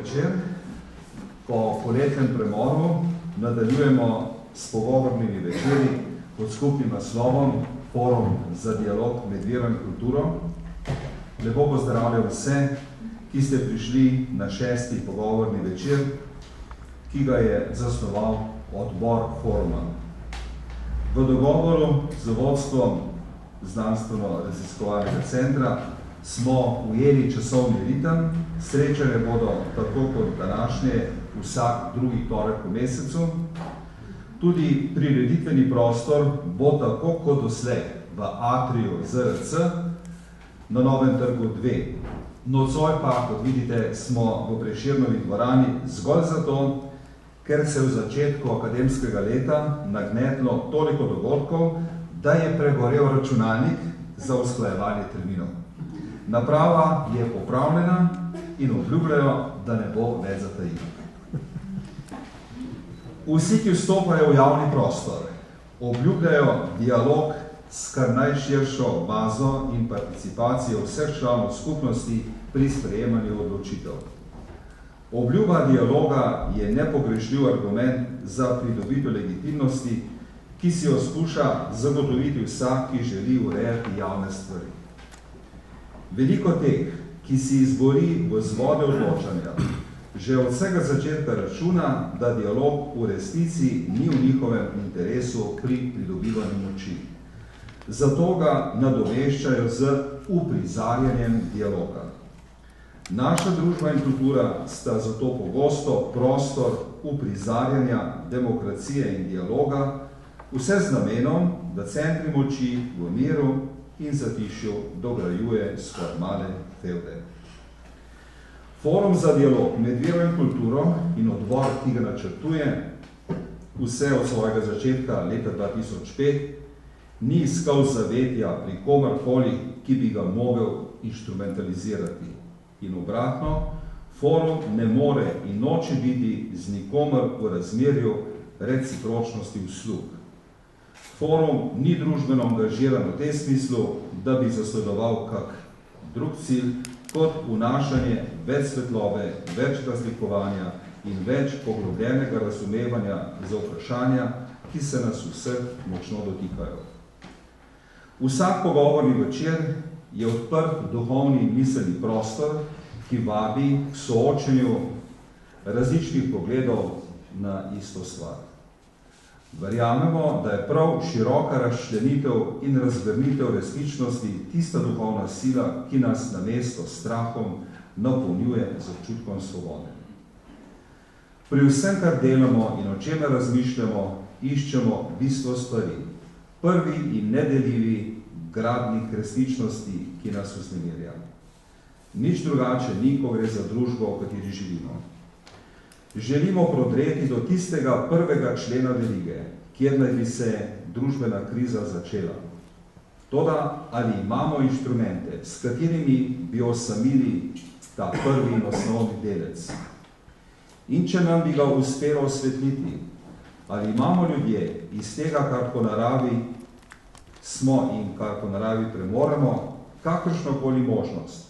večer. Po poletnem premoru nadaljujemo s pogovornimi večeri pod skupnim naslovom Forum za dialog med verom in kulturo. Lepo pozdravljam vse, ki ste prišli na 6. pogovorni večer, ki ga je zasnoval odbor foruma. V dogovoru z vodstvom Znanstveno-raziskovalnega centra smo ujeli časovni ritem. Srečanje bodo tako kot današnje vsak drugi torek v mesecu. Tudi prireditveni prostor bo tako kot doslej v atriju ZRC na Novem trgu 2. Nocoj pa, kot vidite, smo v Prešernovi dvorani zgolj zato, ker se v začetku akademskega leta nagnetlo toliko dogodkov, da je pregorel računalnik za usklajevanje terminov. Naprava je popravljena in obljubljajo, da ne bo več zatajila. Vsi, ki vstopajo v javni prostor, obljubljajo dialog s kar najširšo bazo in participacijo vseh članov skupnosti pri sprejemanju odločitev. Obljuba dialoga je nepogrešljiv argument za pridobitev legitimnosti, ki si jo skuša zagotoviti vsak, ki želi urejati javne stvari. Veliko teh, ki si izbori vzvode odločanja, že od vsega začetka računa, da dialog v resnici ni v njihovem interesu pri pridobivanju moči. Zato ga nadomeščajo z uprizarjanjem dialoga. Naša družba in kultura sta zato pogosto prostor uprizarjanja demokracije in dialoga, vse z namenom, da centri moči v miru in zatišju dograjuje svoje male fevde. Forum za dialog med vero in kulturo in odbor, ki ga načrtuje, vse od svojega začetka leta 2005, ni iskal zavetja pri komarkoli, ki bi ga mogel inštrumentalizirati. In obratno, forum ne more in noče biti z nikomer v razmerju recipročnosti uslug. Forum ni družbeno angažiran v tem smislu, da bi zasledoval kak drug cilj, kot vnašanje več svetlobe, več razlikovanja in več poglobljenega razumevanja za vprašanja, ki se nas vseh močno dotikajo. Vsak pogovorni večer je odprt duhovni miselni prostor, ki vabi k soočenju različnih pogledov na isto stvar. Verjamemo, da je prav široka razčlenitev in razgrnitev resničnosti tista duhovna sila, ki nas namesto strahom napolnjuje z občutkom svobode. Pri vsem, kar delamo in o čemer razmišljamo, iščemo bistvo stvari, prvi in nedeljivi gradnik resničnosti, ki nas vznemirja. Nič drugače ni, ko gre za družbo, v kateri živimo. Želimo prodreti do tistega prvega člena verige, kjer naj bi se družbena kriza začela. Toda, ali imamo inštrumente, s katerimi bi osamili ta prvi in osnovni delec? In če nam bi ga uspelo osvetliti, ali imamo ljudje iz tega, kar po naravi smo in kar po naravi premoremo, kakršnokoli možnost,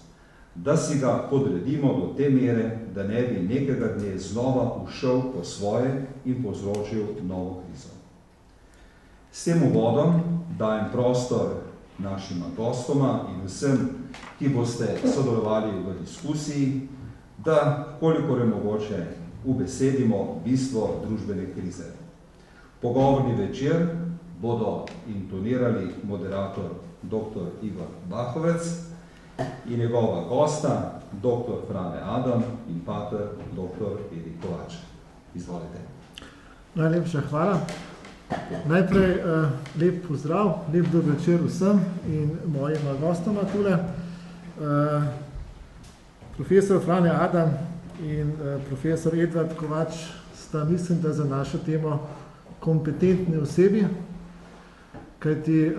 da si ga podredimo do te mere, da ne bi nekega dne znova ušel po svoje in povzročil novo krizo. S tem uvodom dajem prostor našima gostoma in vsem, ki boste sodelovali v diskusiji, da, kolikor je mogoče, ubesedimo bistvo družbene krize. Pogovorni večer bodo intonirali moderator dr. Igor Bahovec in njegova gosta, dr. Frane Adam in pater dr. Edi Kovač. Izvolite. Najlepša hvala. Najprej lep pozdrav, lep dober večer vsem in mojima gostoma tule. Profesor Frane Adam in profesor Edvard Kovač sta, mislim, da za našo temo kompetentni osebi, kajti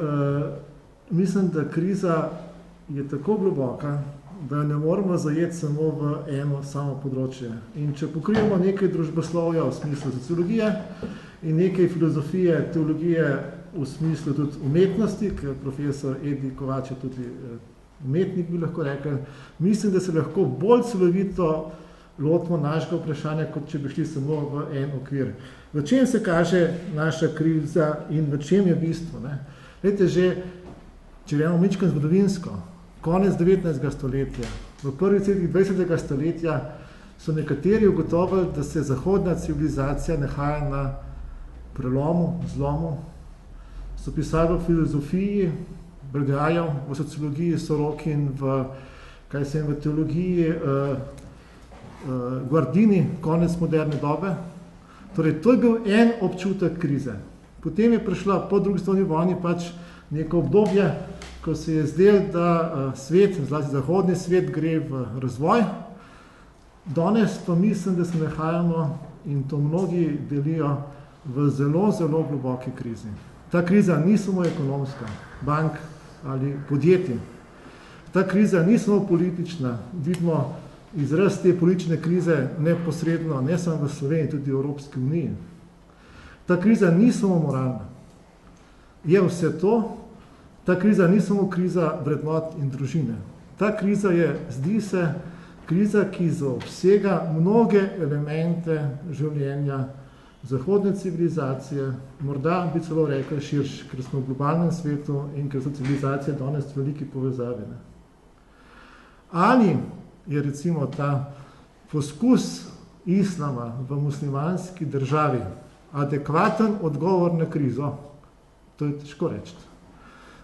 mislim, da kriza je tako globoka, da ne moramo zajeti samo v eno samo področje. In če pokrijemo nekaj družboslovja v smislu sociologije in nekaj filozofije, teologije v smislu tudi umetnosti, ker profesor Edi Kovač je tudi umetnik, bi lahko rekel, mislim, da se lahko bolj celovito lotimo našega vprašanja, kot če bi šli samo v en okvir. V čem se kaže naša kriza in v čem je bistvo? Veste, že, če gremo mičkam zgodovinsko, konec 19. stoletja, v prvih letih 20. stoletja so nekateri ugotovili, da se zahodna civilizacija nahaja na prelomu, zlomu. So pisali v filozofiji, Brdjajev, v sociologiji Sorokin, v teologiji Guardini, konec moderne dobe. Torej, to je bil en občutek krize. Potem je prišla po drugi svetovni vojni pač neko obdobje, ko se je zdelo, da svet, zlasti zahodni svet, gre v razvoj. Danes pa mislim, da se nahajamo, in to mnogi delijo, v zelo, zelo globoki krizi. Ta kriza ni samo ekonomska, bank ali podjetij. Ta kriza ni samo politična. Vidimo izraz te politične krize neposredno, ne samo v Sloveniji, tudi v Evropski uniji. Ta kriza ni samo moralna. Je vse to. Ta kriza ni samo kriza vrednot in družine. Ta kriza je, zdi se, kriza, ki zaobsega mnoge elemente življenja zahodne civilizacije, morda bi celo rekli širš, ker smo v globalnem svetu in ker so civilizacije danes veliki povezavi. Ali je recimo ta poskus islama v muslimanski državi adekvaten odgovor na krizo? To je težko reči.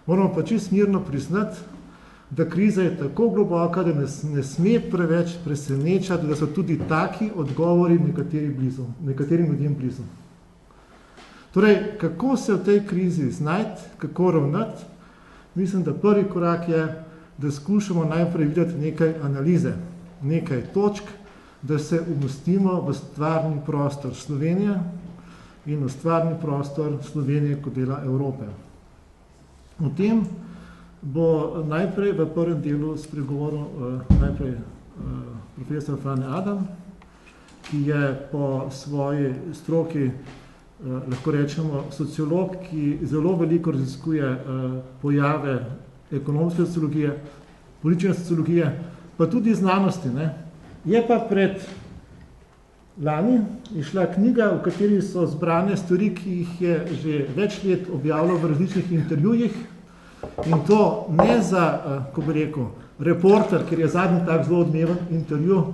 Moramo pa čisto mirno priznati, da kriza je tako globoka, da ne sme preveč presenečati, da so tudi taki odgovori nekaterim ljudem blizu. Torej, kako se v tej krizi znajti, kako ravnati? Mislim, da prvi korak je, da skušamo najprej videti nekaj analize, nekaj točk, da se umestimo v stvarni prostor Slovenije in v stvarni prostor Slovenije kot dela Evrope. O tem bo najprej v prvem delu spregovoril profesor Frane Adam, ki je po svoji stroki, lahko rečemo, sociolog, ki zelo veliko raziskuje pojave ekonomske sociologije, politične sociologije, pa tudi znanosti. Je pa pred lani išla knjiga, v kateri so zbrane stvari, ki jih je že več let objavljal v različnih intervjujih, in to ne za, ko bi rekel, Reporter, ker je zadnji tak zelo odmeven intervju,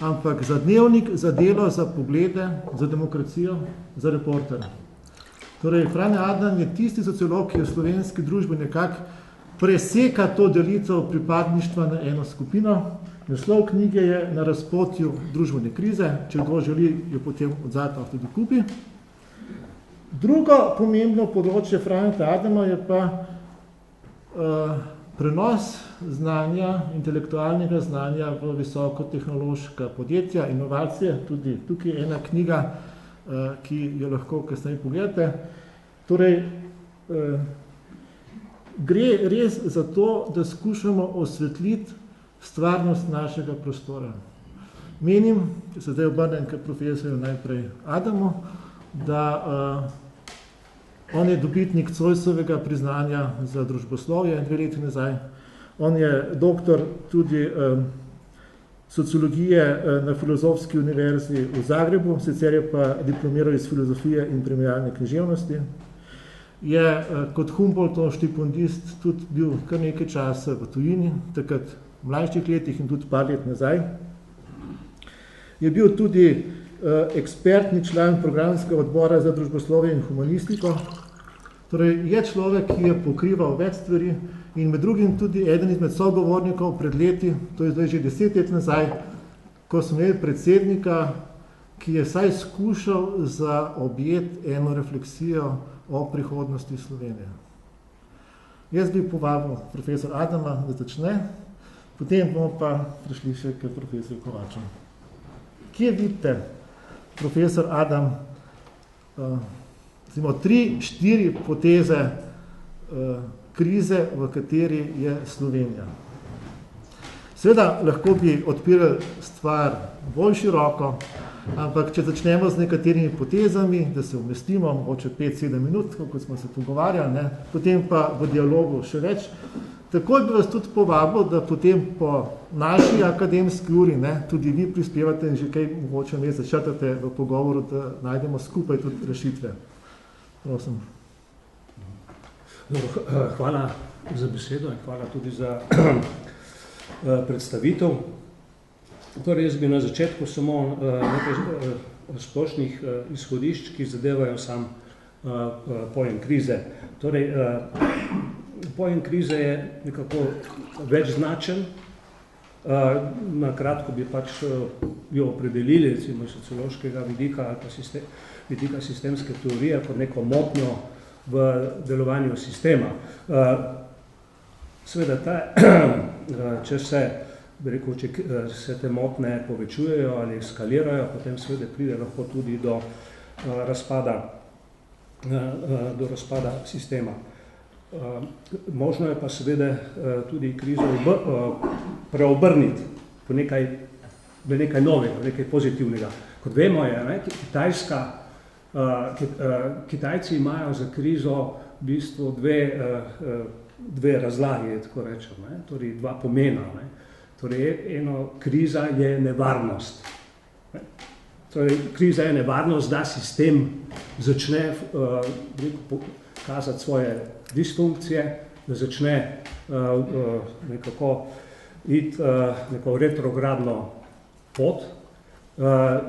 ampak za Dnevnik, za Delo, za Poglede, za Demokracijo, za Reporter. Torej, Frane Adam je tisti sociolog, ki v slovenski družbi nekako preseka to delitev pripadništva na eno skupino. Naslov knjige je Na razpotju družbene krize, če kdo želi, jo potem odzad tudi kupi. Drugo pomembno področje Franeta Adama je pa prenos znanja, intelektualnega znanja v visokotehnološka podjetja, inovacije, tudi tukaj je ena knjiga, ki jo lahko kasneje pogledate. Torej, gre res za to, da skušamo osvetliti stvarnost našega prostora. Menim, če se zdaj obrnem k profesorju najprej Adamu, da on je dobitnik Zoisovega priznanja za družboslovje 2 leti nazaj. On je doktor tudi sociologije na Filozofski univerzi v Zagrebu, sicer je pa diplomiral iz filozofije in primerjalne književnosti. Je kot Humboldtov štipendist tudi bil kar nekaj časa v tujini, takrat v mlajših letih in tudi par let nazaj. Je bil tudi ekspertni član programskega odbora za družboslovje in humanistiko. Torej, je človek, ki je pokrival več stvari in med drugim tudi eden izmed sogovornikov pred leti, to je zdaj že 10 let nazaj, ko smo imeli predsednika, ki je vsaj skušal zaobjeti eno refleksijo o prihodnosti Slovenije. Jaz bi povabil profesor Adama, da začne, potem bomo pa prišli še k profesorju Kovaču. Kje vidite, profesor Adam, 3-4 poteze krize, v kateri je Slovenija? Seveda lahko bi odpirali stvar bolj široko, ampak če začnemo z nekaterimi potezami, da se umestimo, mogoče 5-7 minut, kot smo se pogovarjali, potem pa v dialogu še več Takoj bi vas tudi povabil, da potem po naši akademski uri, ne, tudi vi prispevate in že kaj mogoče me začrtate v pogovoru, da najdemo skupaj tudi rešitve. Prosim. Hvala za besedo in hvala tudi za predstavitev. Torej, jaz bi na začetku samo nekaj splošnih izhodišč, ki zadevajo sam pojem krize. Torej, pojem krize je nekako večznačen. Na kratko bi pač jo opredelili, recimo sociološkega vidika ali pa vidika sistemske teorije kot neko motnjo v delovanju sistema. Seveda, če se te motnje povečujejo ali eskalirajo, potem seveda pride lahko tudi do razpada sistema. Možno je pa seveda tudi krizo preobrniti v nekaj novega, v nekaj pozitivnega. Kot vemo je, Kitajci imajo za krizo v bistvu dve razlagi, tako rečem, torej dva pomena. Torej, kriza je nevarnost. Torej, kriza je nevarnost, da sistem začne kazati svoje disfunkcije, da začne nekako iti neko retrogradno pot.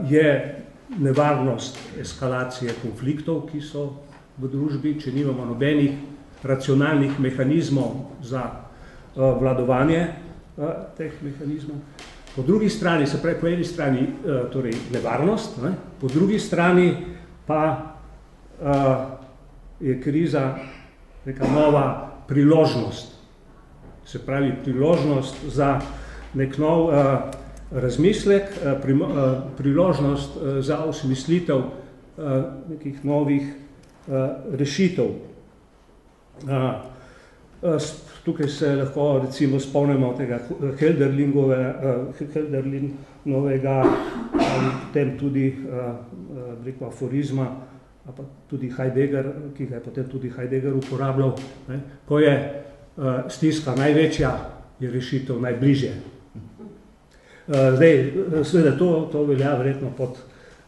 Je nevarnost eskalacije konfliktov, ki so v družbi, če nimamo nobenih racionalnih mehanizmov za vladovanje teh mehanizmov. Po drugi strani, se pravi, po eni strani torej nevarnost, po drugi strani pa je kriza neka nova priložnost. Se pravi, priložnost za nek nov razmislek, priložnost za osmislitev nekih novih rešitev. Tukaj se lahko recimo spomnimo tega Hölderlinovega ali potem tudi aforizma, pa tudi Heidegger, ki ga je potem tudi Heidegger uporabljal, ko je stiska največja, je rešitev najbližje. Zdaj, seveda to velja verjetno pod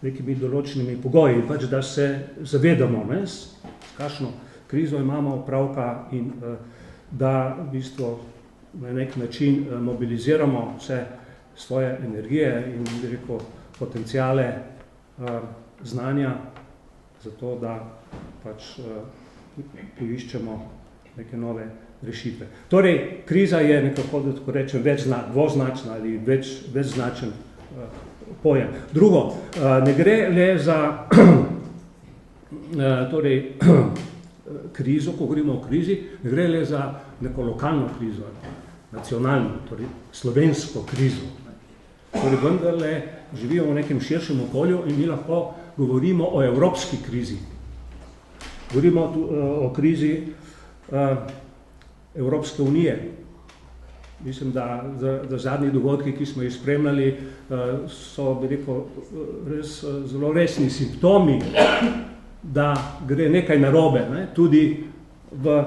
nekimi določenimi pogoji, pač da se zavedamo, s kakšno krizo imamo opravka in da v bistvu na nek način mobiliziramo vse svoje energije in potenciale znanja za to, da pač poiščemo neke nove rešitve. Torej, kriza je nekako, da tako rečem, dvoznačna ali večznačen pojem. Drugo, ne gre le za torej, krizo, ko govorimo o krizi, ne gre le za neko lokalno krizo, nacionalno, torej slovensko krizo. Torej, vendarle živimo v nekem širšem okolju in mi lahko govorimo o evropski krizi. Govorimo o krizi Evropske unije. Mislim, da zadnji dogodki, ki smo jih spremljali, so, bi rekel, res zelo resni simptomi, da gre nekaj narobe, tudi v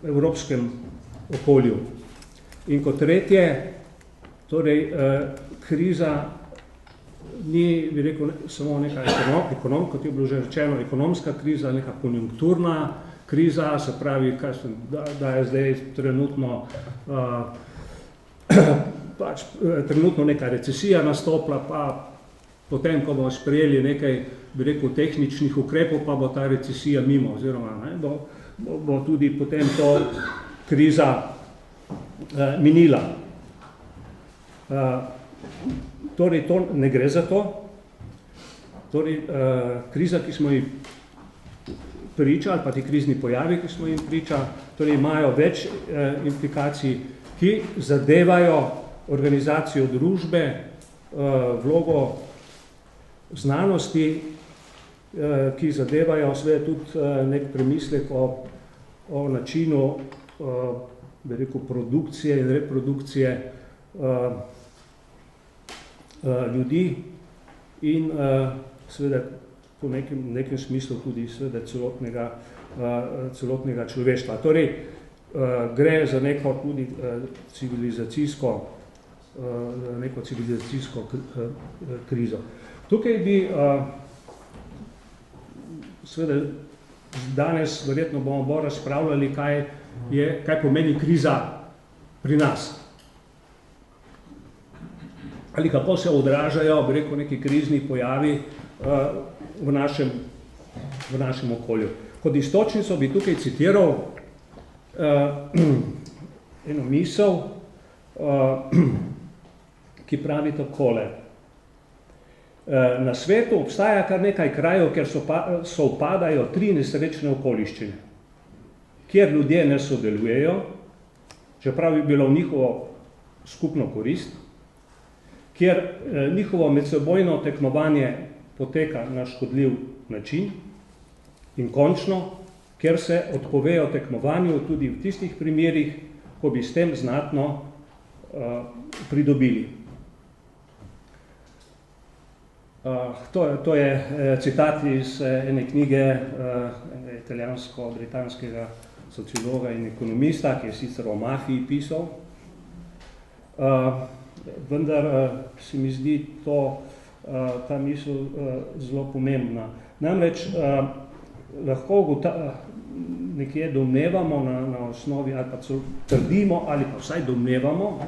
evropskem okolju. In kot tretje, torej, kriza ni, bi rekel, samo neka kot je bilo že rečeno, ekonomska kriza, neka konjunkturna kriza, se pravi, da je zdaj trenutno trenutno neka recesija nastopila, pa potem, ko bomo sprejeli nekaj, bi rekel, tehničnih ukrepov, pa bo ta recesija mimo, oziroma bo tudi potem to kriza minila. Torej, to ne gre za to. Torej, kriza, ki smo jih priča, ali pa ti krizni pojavi, ki smo jim priča, torej imajo več implikacij, ki zadevajo organizacijo družbe, vlogo znanosti, ki zadevajo seveda tudi nek premislek o načinu, bi rekel, produkcije in reprodukcije ljudi in seveda po nekem smislu tudi seveda celotnega človeštva. Torej, gre za neko tudi civilizacijsko krizo. Tukaj bi seveda danes verjetno bomo bolj razpravljali, kaj pomeni kriza pri nas. Ali kako se odražajo, bi rekel, neki krizni pojavi v našem okolju. Kot iztočnico bi tukaj citiral eno misel, ki pravi takole. Na svetu obstaja kar nekaj krajev, kjer sovpadajo 3 nesrečne okoliščine, kjer ljudje ne sodelujejo, čeprav bi bilo njihovo skupno korist, kjer njihovo medsebojno tekmovanje poteka na škodljiv način in končno, kjer se odpovejo tekmovanju tudi v tistih primerih, ko bi s tem znatno pridobili. To je citat iz ene knjige italijansko-britanskega sociologa in ekonomista, ki je sicer o mafiji pisal. Vendar se mi zdi ta misel zelo pomembna. Namreč lahko nekje domnevamo na osnovi, ali pa trdimo, ali pa vsaj domnevamo,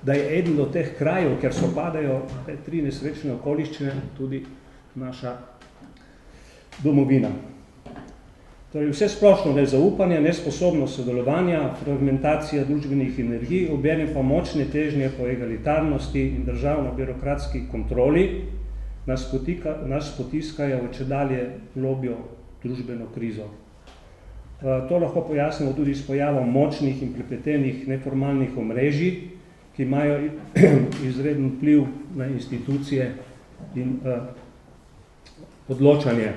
da je eden od teh krajev, kjer sopadajo te 3 nesrečne okoliščine, tudi naša domovina. Torej, vse splošno nezaupanje, nesposobnost sodelovanja, fragmentacija družbenih energij, obenem pa močne težnje po egalitarnosti in državno-birokratski kontroli nas potiskajo v čedalje globjo družbeno krizo. To lahko pojasnimo tudi s pojavom močnih in prepletenih neformalnih omrežij, ki imajo izreden vpliv na institucije in odločanje.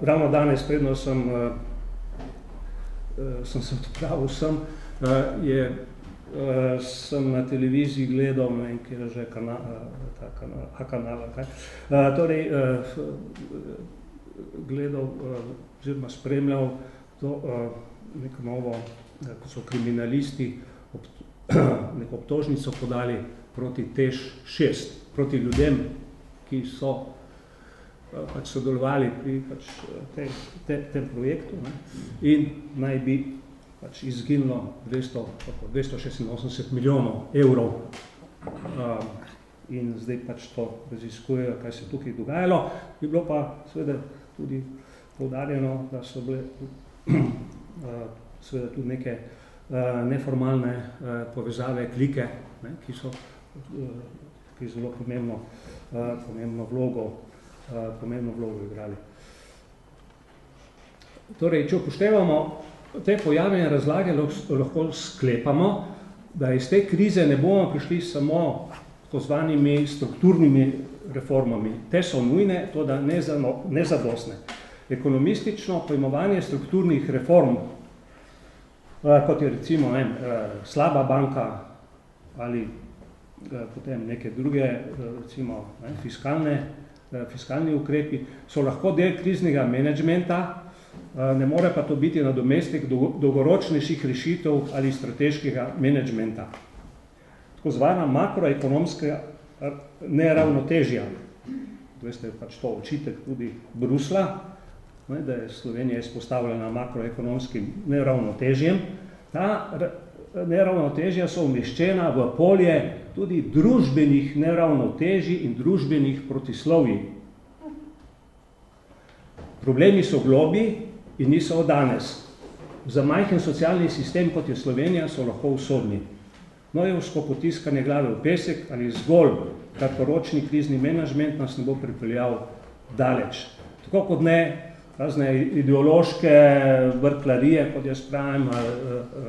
Ravno danes, predno sem se odpravil sem na televiziji gledal, ne vem, kjer je že kanal, torej gledal oziroma spremljal to neko novo, ko so kriminalisti neko obtožnico podali proti TEŠ 6, proti ljudem, ki so pač sodelovali pri tem projektu, ne, in naj bi pač izginilo 286 milijonov evrov. In zdaj pač to raziskujejo, kaj se tukaj dogajalo. Bi bilo pa seveda tudi poudarjeno, da so bile seveda tudi neke neformalne povezave, klike, ne, ki so zelo pomembno vlogo igrali. Torej, če upoštevamo te pojave in razlage, lahko sklepamo, da iz te krize ne bomo prišli samo tako zvanimi strukturnimi reformami. Te so nujne, to da nezadostne. Ekonomistično pojmovanje strukturnih reform, kot je recimo slaba banka ali potem neke druge, recimo fiskalni ukrepi, so lahko del kriznega menedžmenta, ne more pa to biti nadomestek dolgoročnejših rešitev ali strateškega menedžmenta. Tako zvana makroekonomska neravnotežja. Veste, pač to očitek tudi Brusla, da je Slovenija izpostavljena makroekonomskim neravnotežjem. Ta neravnotežja so umeščena v polje tudi družbenih neravnotežij in družbenih protislovij. Problemi so globi in niso od danes. Za majhen socialni sistem, kot je Slovenija, so lahko usodni. Nojevsko potiskanje glave v pesek ali zgolj kratkoročni krizni menedžment nas ne bo pripeljal daleč. Tako kot ne razne ideološke vrtlarije, kot jaz pravim,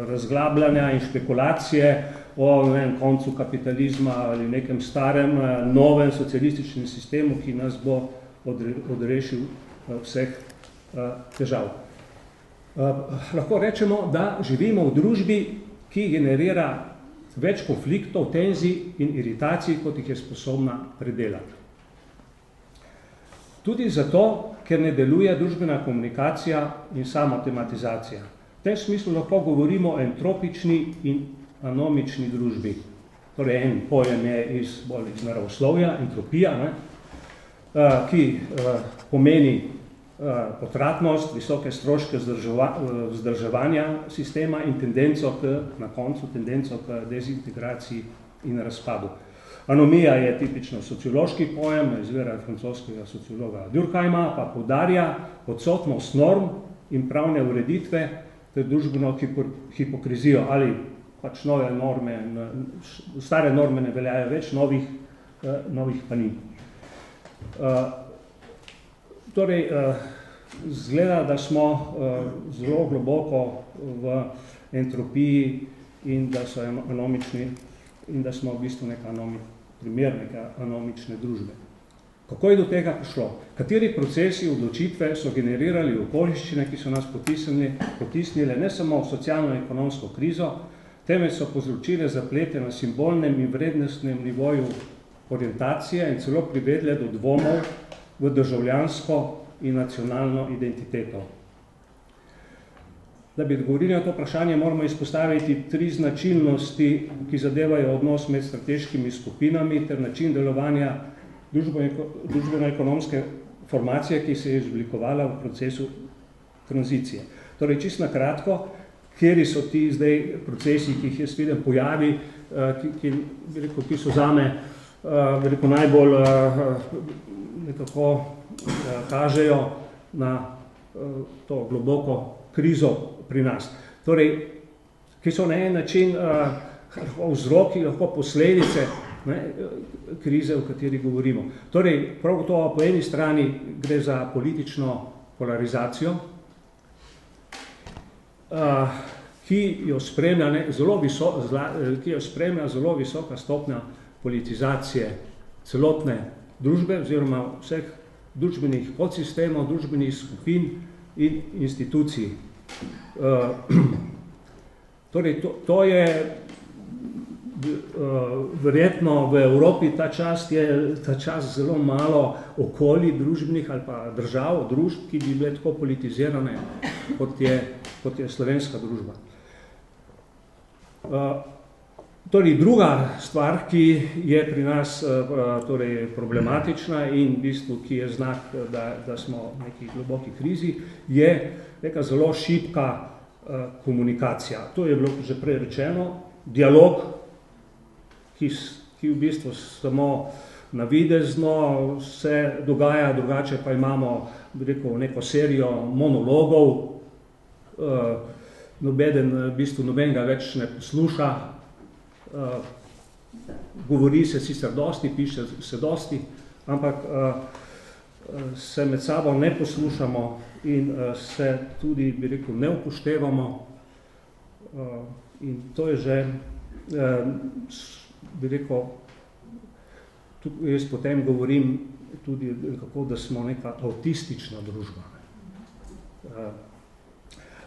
razglabljanja in špekulacije o koncu kapitalizma ali nekem starem, novem socialističnem sistemu, ki nas bo odrešil vseh težav. Lahko rečemo, da živimo v družbi, ki generira več konfliktov, tenzij in iritacij, kot jih je sposobna predelati. Tudi zato, ker ne deluje družbena komunikacija in samotematizacija. V tem smislu lahko govorimo o entropični in anomični družbi. Torej, en pojem je bolj iz naravoslovja, entropija, ki pomeni potratnost, visoke stroške vzdrževanja sistema in na koncu tendenco k dezintegraciji in razpadu. Anomija je tipično sociološki pojem, izvira francoskega sociologa Durkheima, pa poudarja odsotnost norm in pravne ureditve ter družbeno hipokrizijo, ali pač nove norme, stare norme ne veljajo več, novih pa ni. Torej, zgleda, da smo zelo globoko v entropiji in da so anomični in da smo v bistvu primer neke anomične družbe. Kako je do tega prišlo? Kateri procesi odločitve so generirali okoliščine, ki so nas potisnile ne samo v socialno-ekonomsko krizo, temveč so povzročile zaplete na simbolnem in vrednostnem nivoju orientacije in celo privedle do dvomov v državljansko in nacionalno identiteto. Da bi odgovorili na to vprašanje, moramo izpostaviti 3 značilnosti, ki zadevajo odnos med strateškimi skupinami ter način delovanja družbeno-ekonomske formacije, ki se je izoblikovala v procesu tranzicije. Torej, čisto na kratko, kateri so ti zdaj procesi, ki jih jaz vidim pojavi, ki so zame najbolj nekako kažejo na to globoko krizo pri nas. Torej, ki so na en način vzroki, lahko posledice krize, o kateri govorimo. Torej, prav gotovo po eni strani gre za politično polarizacijo, ki jo spremlja zelo visoka stopnja politizacije celotne družbe oziroma vseh družbenih podsistemov, družbenih skupin in institucij. Torej, to je verjetno v Evropi ta čas zelo malo okolij družbenih ali pa držav, družb, ki bi bile tako politizirane, kot je slovenska družba. Torej, druga stvar, ki je pri nas problematična in v bistvu, ki je znak, da smo v neki globoki krizi, je neka zelo šibka komunikacija. To je bilo že prej rečeno, dialog, ki v bistvu samo navidezno se dogaja, drugače pa imamo, bi rekel, neko serijo monologov, nobenega več ne posluša, govori se sicer dosti, piše se dosti, ampak se med sabo ne poslušamo in se tudi, bi rekel, ne upoštevamo. In to je že, bi rekel, jaz potem govorim tudi, kako, da smo neka avtistična družba.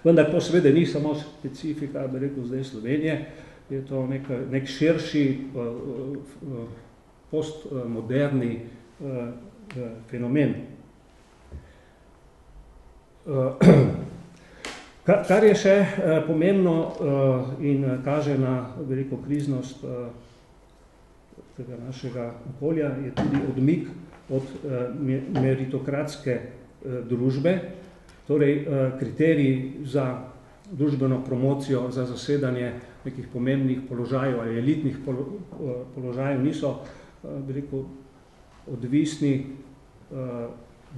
Vendar to seveda ni samo specifika, bi rekel, zdaj Slovenije, je to nek širši postmoderni fenomen. Kar je še pomembno in kaže na veliko kriznost tega našega okolja, je tudi odmik od meritokratske družbe, torej kriteriji za družbeno promocijo, za zasedanje nekih pomembnih položajev ali elitnih položajev niso, bi rekel, odvisni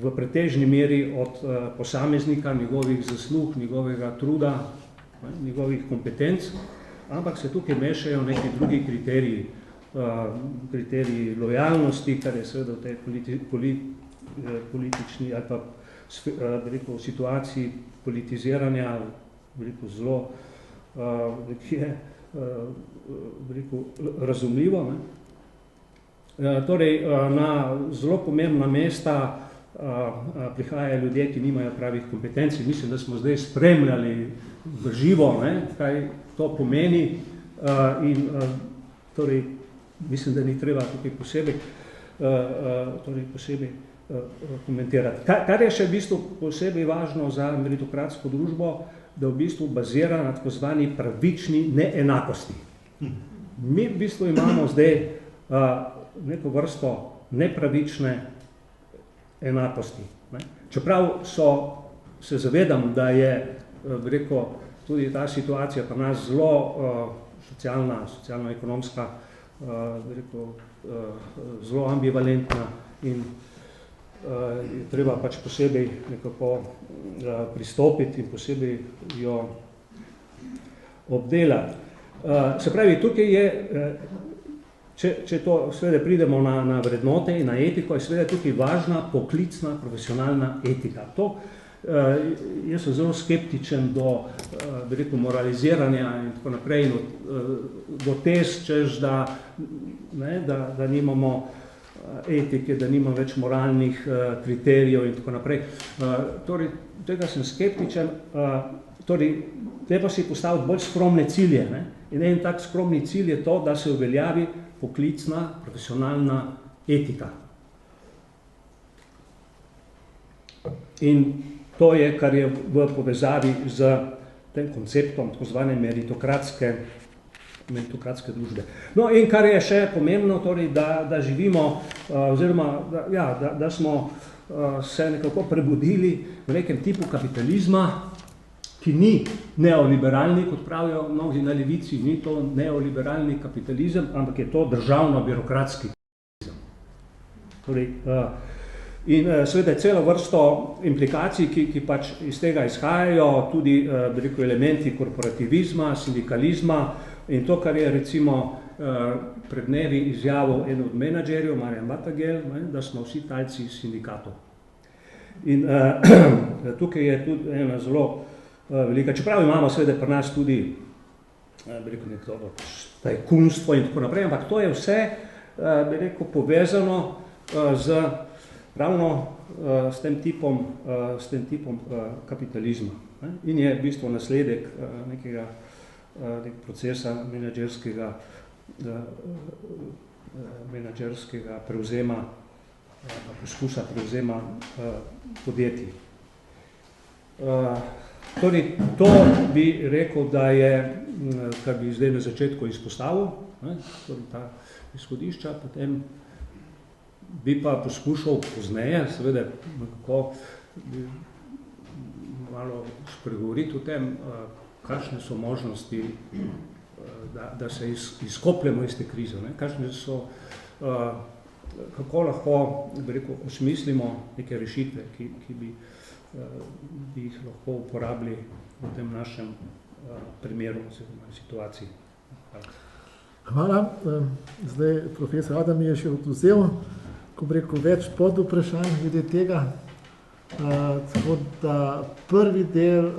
v pretežni meri od posameznika, njegovih zaslug, njegovega truda, njegovih kompetenc, ampak se tukaj mešajo neki drugi kriteriji, kriteriji lojalnosti, kar je seveda v tej politični ali pa, bi rekel, situaciji politiziranja, bi rekel, zelo, ki je, bi rekel, razumljivo. Torej, na zelo pomembna mesta prihajajo ljudje, ki nimajo pravih kompetenc. Mislim, da smo zdaj spremljali v živo, kaj to pomeni, in torej, mislim, da ni treba tukaj posebej komentirati. Kar je še v bistvu posebej važno za meritokratsko družbo, da v bistvu bazira na tako zvani pravični neenakosti. Mi v bistvu imamo zdaj neko vrsto nepravične enakosti. Ne? Čeprav se zavedam, da je tudi ta situacija pri nas zelo socialno-ekonomska, zelo ambivalentna in je treba pač posebej nekako pristopiti in posebej jo obdelati. Se pravi, tukaj je, če to seveda pridemo na vrednote in na etiko, je seveda tukaj važna poklicna, profesionalna etika. Jaz sem zelo skeptičen do moraliziranja in tako naprej, do tez, češ, da nimamo etike, da nimamo več moralnih kriterijev in tako naprej. Torej, tega sem skeptičen. Torej, treba si postaviti bolj skromne cilje. Ne? In en tak skromni cilj je to, da se uveljavi poklicna, profesionalna etika. In to je, kar je v povezavi z tem konceptom tako zvane meritokratske družbe. No in kar je še pomembno, torej, da živimo, oziroma da smo se nekako prebudili v nekem tipu kapitalizma, ki ni neoliberalni, kot pravijo mnogi na levici, ni to neoliberalni kapitalizem, ampak je to državno-birokratski kapitalizem. Torej, in seveda celo vrsto implikacij, ki pač iz tega izhajajo, tudi elementi korporativizma, sindikalizma in to, kar je recimo pred dnevi izjavil en od menadžerjev, Marjan Batagel, da smo vsi talci sindikatov. In tukaj je tudi ena zelo velika, čeprav imamo seveda pri nas tudi neko tajkunstvo in tako naprej, ampak to je vse povezano ravno s tem tipom kapitalizma. In je v bistvu nasledek nekega procesa menadžerskega prevzema, poskusa prevzema podjetij. Torej, to bi rekel, da je, kar bi zdaj na začetku izpostavil, torej ta izhodišča, potem bi pa poskušal pozneje, seveda, kako bi malo spregovoriti o tem, kakšne so možnosti, da se izkopljemo iz te krize, kakšne so, kako lahko, bi rekel, osmislimo neke rešitve, ki bi jih lahko uporabili v tem našem primeru oziroma situaciji. Hvala. Zdaj profesor Adam mi je še odvzel, ko bi rekel, več podvprašanj glede tega. Tako da prvi del,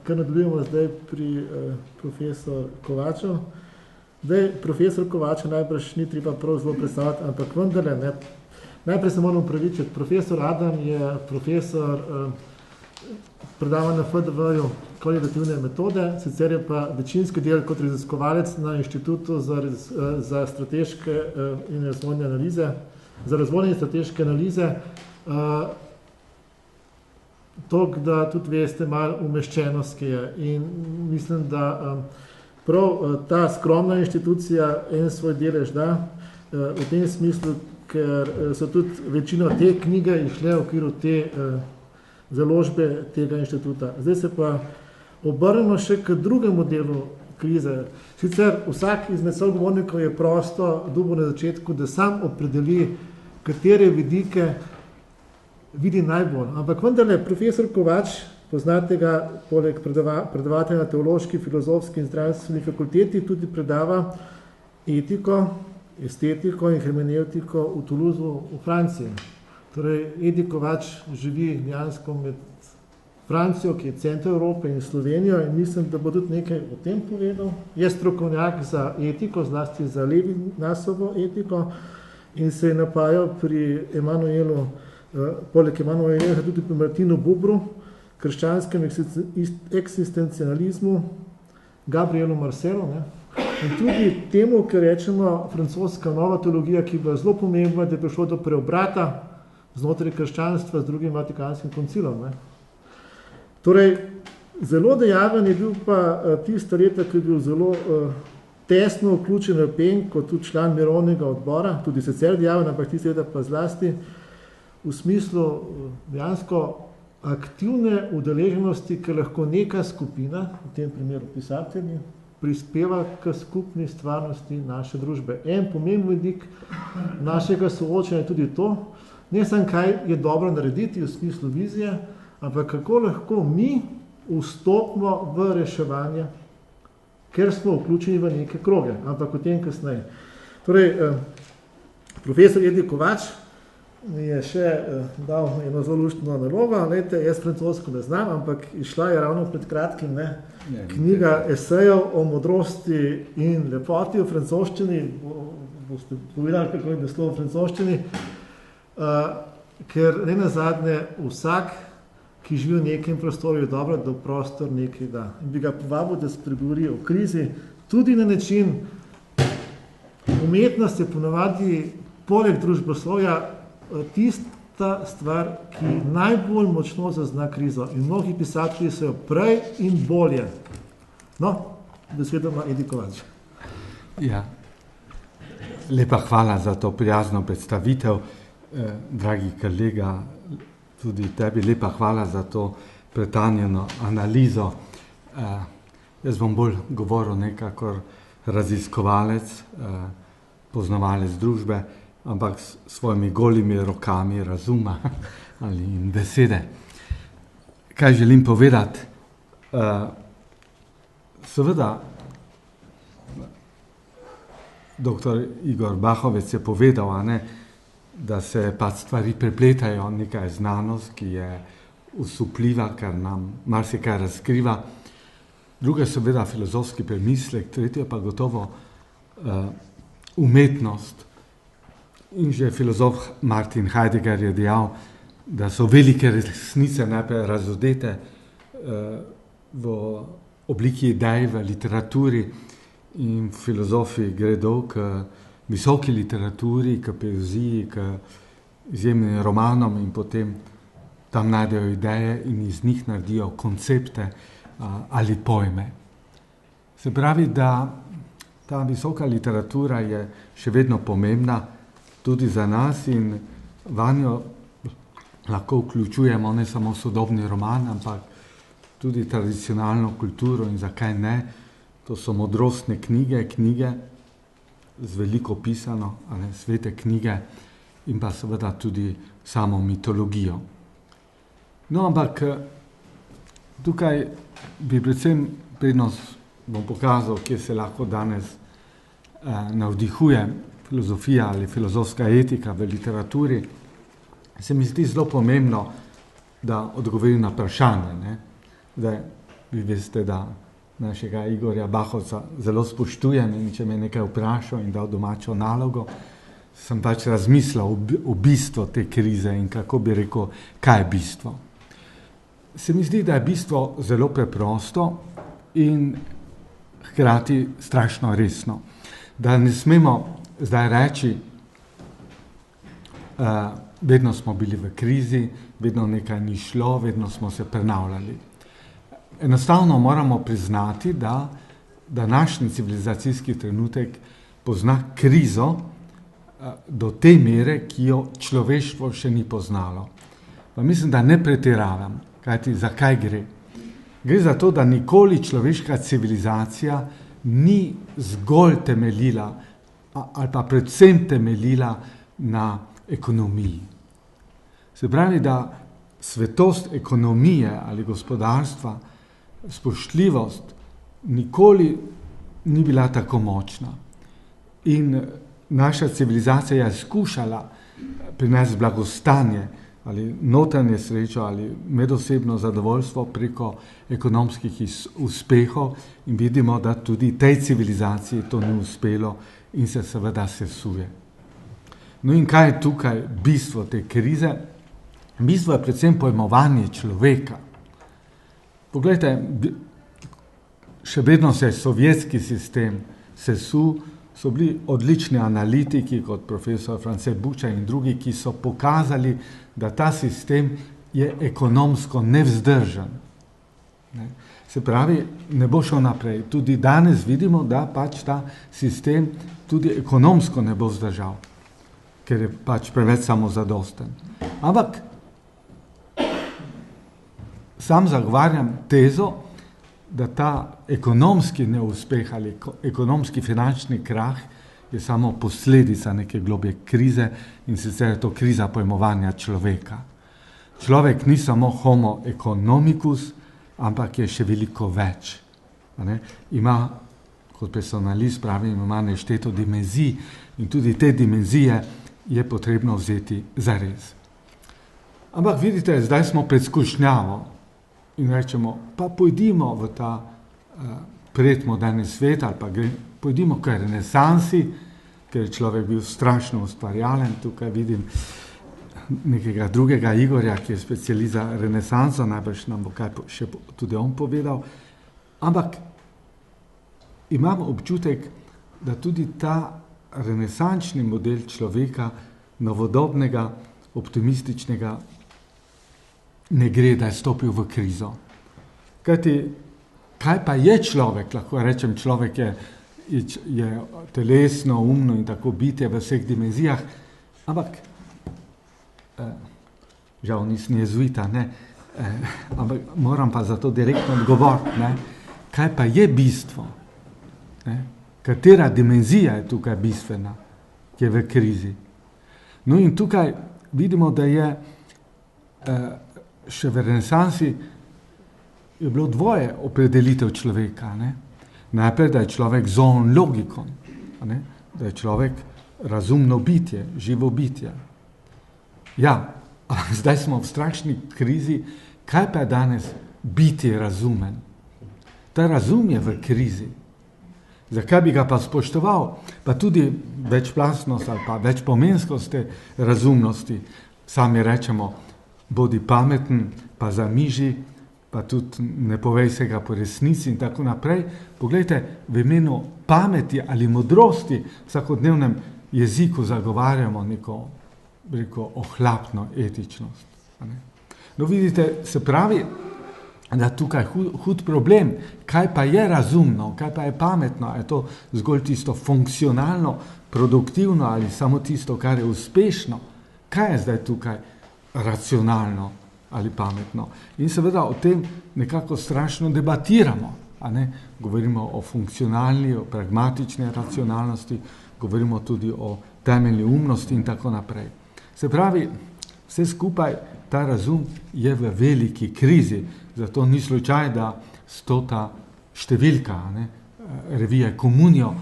kar nadaljujemo zdaj pri profesor Kovačev. Zdaj, profesor Kovačev najbrž ni treba prav zelo predstavljati, ampak vendarle, ne. Najprej se moram upravičiti. Profesor Adam je profesor predava na FDV-ju kvalitativne metode, sicer je pa večinski del kot raziskovalec na Inštitutu za strateške in razvojne analize, za razvojne in strateške analize. Toliko, da tudi veste malo umeščenost, ki je. In mislim, da prav ta skromna inštitucija en svoj delež da, v tem smislu, ker so tudi večino te knjige išle v okviru te založbe tega inštituta. Zdaj se pa obrnemo še k drugemu delu krize. Sicer vsak izmed sogovornikov je prosto dobil na začetku, da sam opredeli, katere vidike vidi najbolj. Ampak vendarle, profesor Kovač, poznate ga, poleg predavatelja na teološki, filozofski in zdravstveni fakulteti, tudi predava etiko, estetiko in hermeneutiko v Toulouseu v Franciji. Torej, Edi Kovač živi dejansko med Francijo, ki je center Evrope, in Slovenijo, in mislim, da bo tudi nekaj o tem povedal. Je strokovnjak za etiko, zlasti za Levinasovo etiko, in se je napajal pri Emanuelu, poleg Emanuela tudi pri Martinu Bubru, krščanskem eksistencializmu, Gabrielu Marcelu, ne? In tudi temu, kar rečemo francoska nova teologija, ki je bila zelo pomembna, da je prišlo do preobrata znotraj krščanstva z drugim Vatikanskim koncilom. Ne. Torej, zelo dejaven je bil pa tista leta, ki je bil zelo tesno vključen v PEN, kot tudi član mirovnega odbora, tudi sicer dejaven, ampak tista leta pa zlasti v smislu dejansko aktivne udeleženosti, ki lahko neka skupina, v tem primeru pisatelji, prispeva k skupni stvarnosti naše družbe. En pomemben vidik našega soočanja je tudi to, ne samo kaj je dobro narediti v smislu vizije, ampak kako lahko mi vstopimo v reševanje, ker smo vključeni v neke kroge, ampak o tem kasneje. Torej, profesor Edi Kovač mi je še dal eno zelo luštno nalogo. Lejte, jaz francosko ne znam, ampak išla je ravno pred kratkim knjiga esejev o modrosti in lepoti v francoščini. Boste povedali, kako je naslov v francoščini, ker ne nazadnje vsak, ki živi v nekem prostoru, je dobro, da prostor nekaj da. In bi ga povabil, da spregovori o krizi, tudi na način, umetnost je ponavadi poleg družboslovja tista stvar, ki najbolj močno zazna krizo. In mnogi pisatelji so jo prej in bolje. No, besedo ima Edi Kovač. Ja. Lepa hvala za to prijazno predstavitev, dragi kolega, tudi tebi lepa hvala za to pretanjeno analizo. Jaz bom bolj govoril nekakor raziskovalec, poznavalec družbe, ampak s svojimi golimi rokami razuma ali besede. Kaj želim povedati? Seveda, doktor Igor Bahovec je povedal, da se pa stvari prepletajo, neka je znanost, ki je usupljiva, kar nam marsikaj razkriva. Druga je seveda filozofski premislek, tretja pa gotovo umetnost. In že filozof Martin Heidegger je dejal, da so velike resnice najprej razodete v obliki idej v literaturi in filozofi gredo k visoki literaturi, k poeziji, k izjemnim romanom in potem tam najdejo ideje in iz njih naredijo koncepte ali pojme. Se pravi, da ta visoka literatura je še vedno pomembna tudi za nas in vanjo lahko vključujemo ne samo sodobni roman, ampak tudi tradicionalno kulturo in zakaj ne. To so modrostne knjige z veliko pisano, svete knjige in pa seveda tudi samo mitologijo. No, ampak tukaj bi predvsem prednost bom pokazal, kje se lahko danes navdihuje filozofija ali filozofska etika v literaturi. Se mi zdi zelo pomembno, da odgovorim na vprašanje. Zdaj, vi veste, da našega Igorja Bahovca zelo spoštujem in če me nekaj vprašal in dal domačo nalogo, sem pač razmislil o bistvu te krize in kako bi rekel, kaj je bistvo. Se mi zdi, da je bistvo zelo preprosto in hkrati strašno resno. Da ne smemo zdaj reči, vedno smo bili v krizi, vedno nekaj ni šlo, vedno smo se prenavljali. Enostavno moramo priznati, da današnji civilizacijski trenutek pozna krizo do te mere, ki jo človeštvo še ni poznalo. Pa mislim, da ne pretiravam, kajti zakaj gre? Gre za to, da nikoli človeška civilizacija ni zgolj temeljila ali pa predvsem temeljila na ekonomiji. Se pravi, da svetost ekonomije ali gospodarstva, spoštljivost nikoli ni bila tako močna. In naša civilizacija je skušala prinesti blagostanje ali notranje srečo ali medosebno zadovoljstvo preko ekonomskih uspehov in vidimo, da tudi tej civilizaciji to ni uspelo in se seveda sesuje. No in kaj je tukaj bistvo te krize? Bistvo je predvsem pojmovanje človeka. Poglejte, še vedno se je sovjetski sistem sesul, so bili odlični analitiki, kot profesor France Buča in drugi, ki so pokazali, da ta sistem je ekonomsko nevzdržen. Ne? Se pravi, ne bo šel naprej. Tudi danes vidimo, da pač ta sistem tudi ekonomsko ne bo vzdržal, ker je pač preveč samozadosten. Ampak sam zagovarjam tezo, da ta ekonomski neuspeh ali ekonomski finančni krah je samo posledica neke globje krize, in sicer je to kriza pojmovanja človeka. Človek ni samo homo economicus, ampak je še veliko več. Ima, kot personalist pravim, ima nešteto dimenzij, in tudi te dimenzije je potrebno vzeti zares. Ampak vidite, zdaj smo pred skušnjavo in rečemo, pa pojdimo v ta predmoderni svet, ali pa pojdimo k renesansi, ker je človek bil strašno ustvarjalen. Tukaj vidim nekega drugega Igorja, ki je specialist za renesanso, najbrž nam bo kaj še tudi on povedal. Ampak imam občutek, da tudi ta renesančni model človeka, novodobnega, optimističnega, ne gre, da je stopil v krizo. Kajti, kaj pa je človek? Lahko rečem, človek je telesno, umno in tako bitje v vseh dimenzijah, ampak žal nisem jezuita, ampak moram pa zato direktno odgovoriti, kaj pa je bistvo? Katera dimenzija je tukaj bistvena, ki je v krizi? No in tukaj vidimo, da je še v renesansi je bilo dvoje opredelitev človeka. Najprej, da je človek zoon logikon, da je človek razumno bitje, živo bitje. Ja, zdaj smo v strašni krizi, kaj pa je danes biti razumen? Ta razum je v krizi. Zakaj bi ga pa spoštoval? Pa tudi večplastnost ali pa večpomenskost te razumnosti. Sami rečemo, bodi pameten, pa zamiži, pa tudi ne povej se ga po resnici in tako naprej. Poglejte, v imenu pameti ali modrosti v vsakodnevnem jeziku zagovarjamo neko ohlapno etičnost. No vidite, se pravi, da tukaj hud problem, kaj pa je razumno, kaj pa je pametno, je to zgolj tisto funkcionalno, produktivno ali samo tisto, kar je uspešno, kaj je zdaj tukaj racionalno ali pametno. In seveda o tem nekako strašno debatiramo, govorimo o funkcionalni, o pragmatični racionalnosti, govorimo tudi o temeljni umnosti in tako naprej. Se pravi, vse skupaj, ta razum je v veliki krizi, zato ni slučaj, da 100. številka revije Komunijo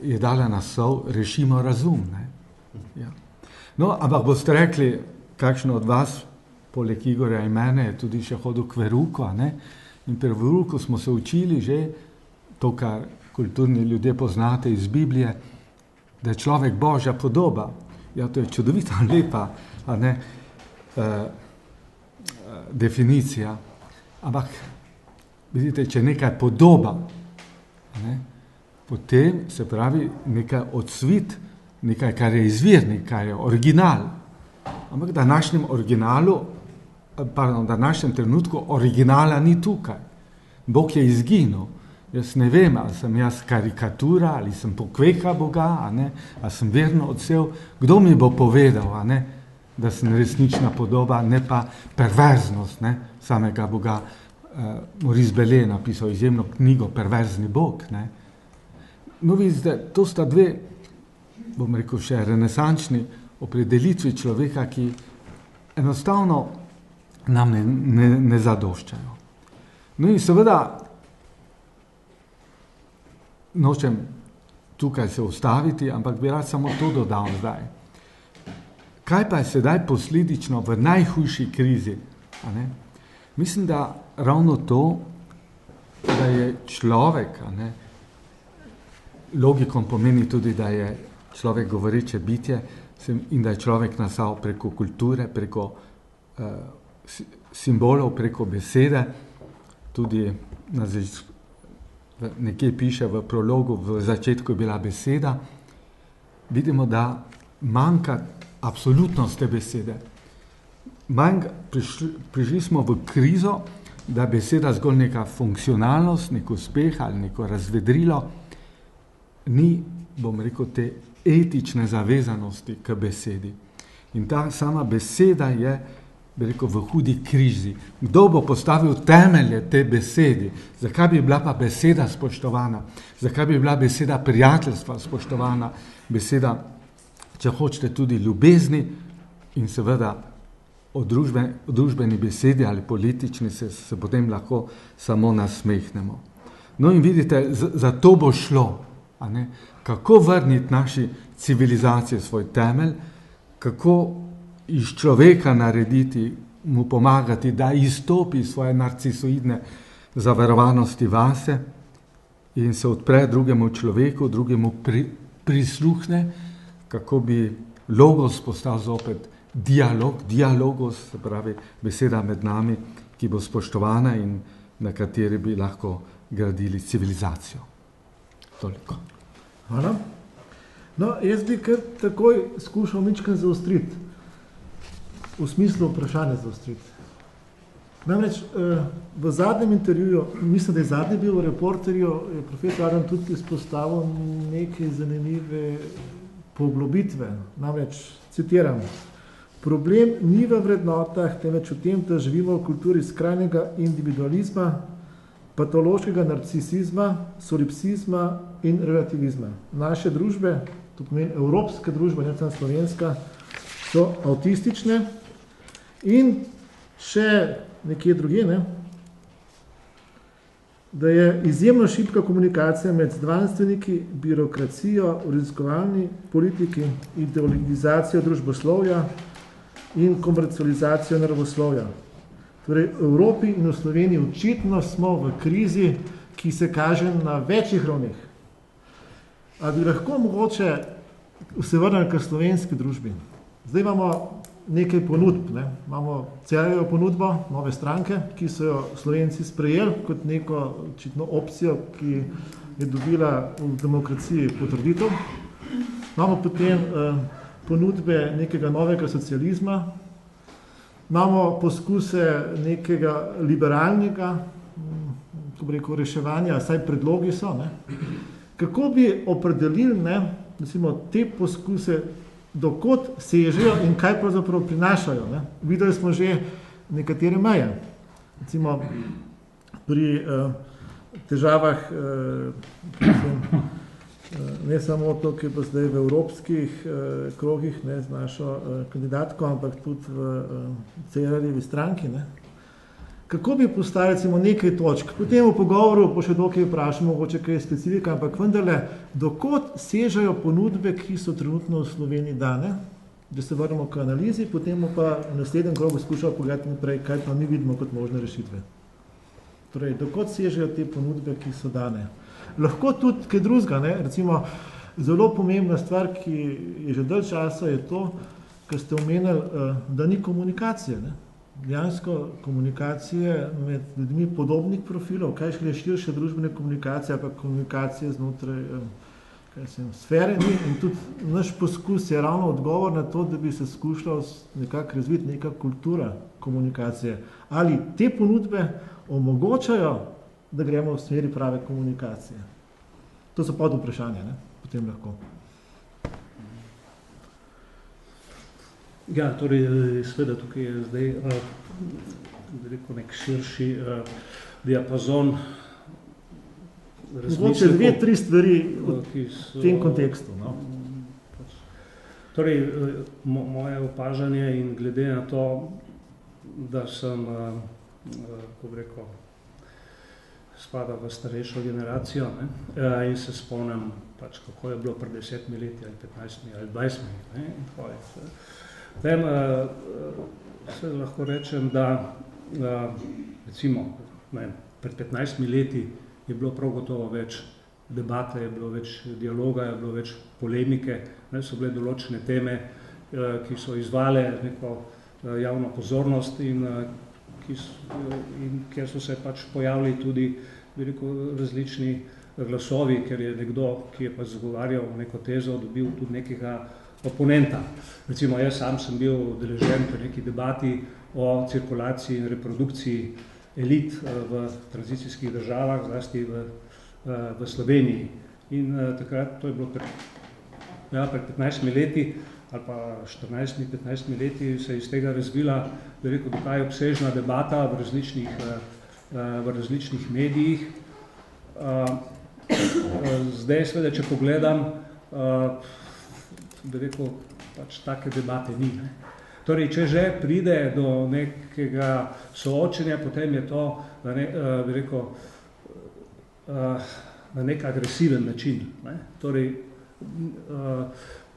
je dala naslov Rešimo razum. Ja. No, ampak boste rekli, kakšno od vas, poleg Igorja in mene, je tudi še hodil k veruku, in pri veruku smo se učili že to, kar kulturni ljudje poznate iz Biblije, da je človek Božja podoba. Ja, to je čudovita, lepa definicija. Ampak, vidite, če nekaj podoba, potem se pravi nekaj odsvit, nekaj, kar je izvirnik, kar je original. Ampak v današnjem trenutku originala ni tukaj. Bog je izginil. Jaz ne vem, ali sem jaz karikatura, ali sem pokveha Boga, ali sem verno odsev. Kdo mi bo povedal, da sem resnična podoba, ne pa perverznost samega Boga. Maurice Bellay napisal izjemno knjigo Perverzni Bog. No, vidite, to sta dve, bom rekel, še renesančni opredelitvi človeka, ki enostavno nam ne zadoščajo. No in seveda, nočem tukaj se ustaviti, ampak bi rad samo to dodal zdaj. Kaj pa je sedaj posledično v najhujši krizi? Mislim, da ravno to, da je človek, logikon pomeni tudi, da je človek govoreče bitje in da je človek nastal preko kulture, preko simbolov, preko besede, tudi nekje piše v prologu, v začetku je bila beseda, vidimo, da manjka absolutnost te besede. Prišli smo v krizo, da je beseda zgolj neka funkcionalnost, nek uspeh ali neko razvedrilo, ni, bom rekel, te etične zavezanosti k besedi. In ta sama beseda je, bi rekel, v hudi krizi. Kdo bo postavil temelje te besedi? Zakaj bi bila pa beseda spoštovana? Zakaj bi bila beseda prijateljstva spoštovana? Beseda, če hočete, tudi ljubezni in seveda o družbeni besedi ali politični se potem lahko samo nasmehnemo. No in vidite, za to bo šlo. A ne? Kako vrniti naši civilizaciji svoj temelj, kako iz človeka narediti, mu pomagati, da izstopi svoje narcisoidne zaverovanosti vase in se odpre drugemu človeku, drugemu prisluhne, kako bi logos postal zopet dialogos, se pravi beseda med nami, ki bo spoštovana in na kateri bi lahko gradili civilizacijo. Toliko. Hvala. No, jaz bi kar takoj skušal mičkaj zaostriti, v smislu vprašanja zaostriti. Namreč v zadnjem intervjuju, mislim, da je zadnji bil v Reporterju, je profesor Adam tudi izpostavil neke zanimive poglobitve. Namreč, citiram, problem ni v vrednotah, temveč v tem, da živimo v kulturi skrajnega individualizma, patološkega narcisizma, solipsizma in relativizma. Naše družbe, to pomeni evropske družbe, ne samo slovenska, so avtistične in še nekje druge, ne, da je izjemno šibka komunikacija med znanstveniki, birokracijo, raziskovalni politiki, ideologizacijo družboslovja in komercializacijo naravoslovja. Torej, v Evropi in v Sloveniji očitno smo v krizi, ki se kaže na večjih ravneh. A bi lahko mogoče se vrnili k slovenski družbi? Zdaj imamo nekaj ponudb, ne? Imamo Cerarjevo ponudbo, nove stranke, ki so jo Slovenci sprejeli kot neko očitno opcijo, ki je dobila v demokraciji potrditev. Imamo potem ponudbe nekega novega socializma, imamo poskuse nekega liberalnega, ko bi rekel, reševanja, saj predlogi so, ne? Kako bi opredelili, ne, recimo, te poskuse, dokot sežejo in kaj pravzaprav prinašajo, ne? Videli smo že nekatere meje. Recimo pri težavah, ne samo to, ki je pa zdaj v evropskih krogih, ne, z našo kandidatko, ampak tudi v Cerarjevi stranki, ne. Kako bi postavili, recimo, nekaj točk? Potem v pogovoru bo še dokaj vprašamo, mogoče kaj specifika, ampak vendarle, dokot sežejo ponudbe, ki so trenutno v Sloveniji dane, da se vrnemo k analizi, potem pa v naslednjem krogu skušamo pogledati naprej, kaj pa mi vidimo kot možne rešitve. Torej, dokot sežejo te ponudbe, ki so dane. Lahko tudi kaj drugega, ne? Recimo, zelo pomembna stvar, ki je že dalj časa, je to, kar ste omenili, da ni komunikacije, ne? Dejansko komunikacije med ljudmi podobnih profilov, kaj šele širše družbene komunikacije, pa komunikacije znotraj sfere ni. In tudi naš poskus je ravno odgovor na to, da bi se skušalo nekako razviti neka kultura komunikacije. Ali te ponudbe omogočajo, da gremo v smeri prave komunikacije? To so pod vprašanje, ne? Potem lahko. Ja, torej, seveda tukaj je zdaj rekel, nek širši diapazon razmislekov. Mogoče dve, tri stvari v tem kontekstu. No? Torej, moje opažanje in glede na to, da sem, kako bi rekel, spada v starejšo generacijo, ne, in se spomnim, pač, kako je bilo pred 10 leti ali 15 ali 20 leti, ne, in tako je. Potem se lahko rečem, da recimo pred 15 leti je bilo prav gotovo več debate, je bilo več dialoga, je bilo več polemike, ne, so bile določene teme, ki so izvale neko javno pozornost in kjer so se pač pojavili tudi različni glasovi, ker je nekdo, ki je pa zagovarjal neko tezo, dobil tudi nekega oponenta. Recimo, jaz sam sem bil udeležen pri neki debati o cirkulaciji in reprodukciji elit v tranzicijskih državah, zlasti v Sloveniji. In takrat, to je bilo pred 15 leti, ali pa 14-15 leti, se je iz tega razvila, bi rekel, dokaj obsežna debata v različnih medijih. Zdaj, seveda, če pogledam, bi rekel, pač take debate ni. Ne? Torej, če že pride do nekega soočenja, potem je to, bi rekel, na nek agresiven način. Ne? Torej,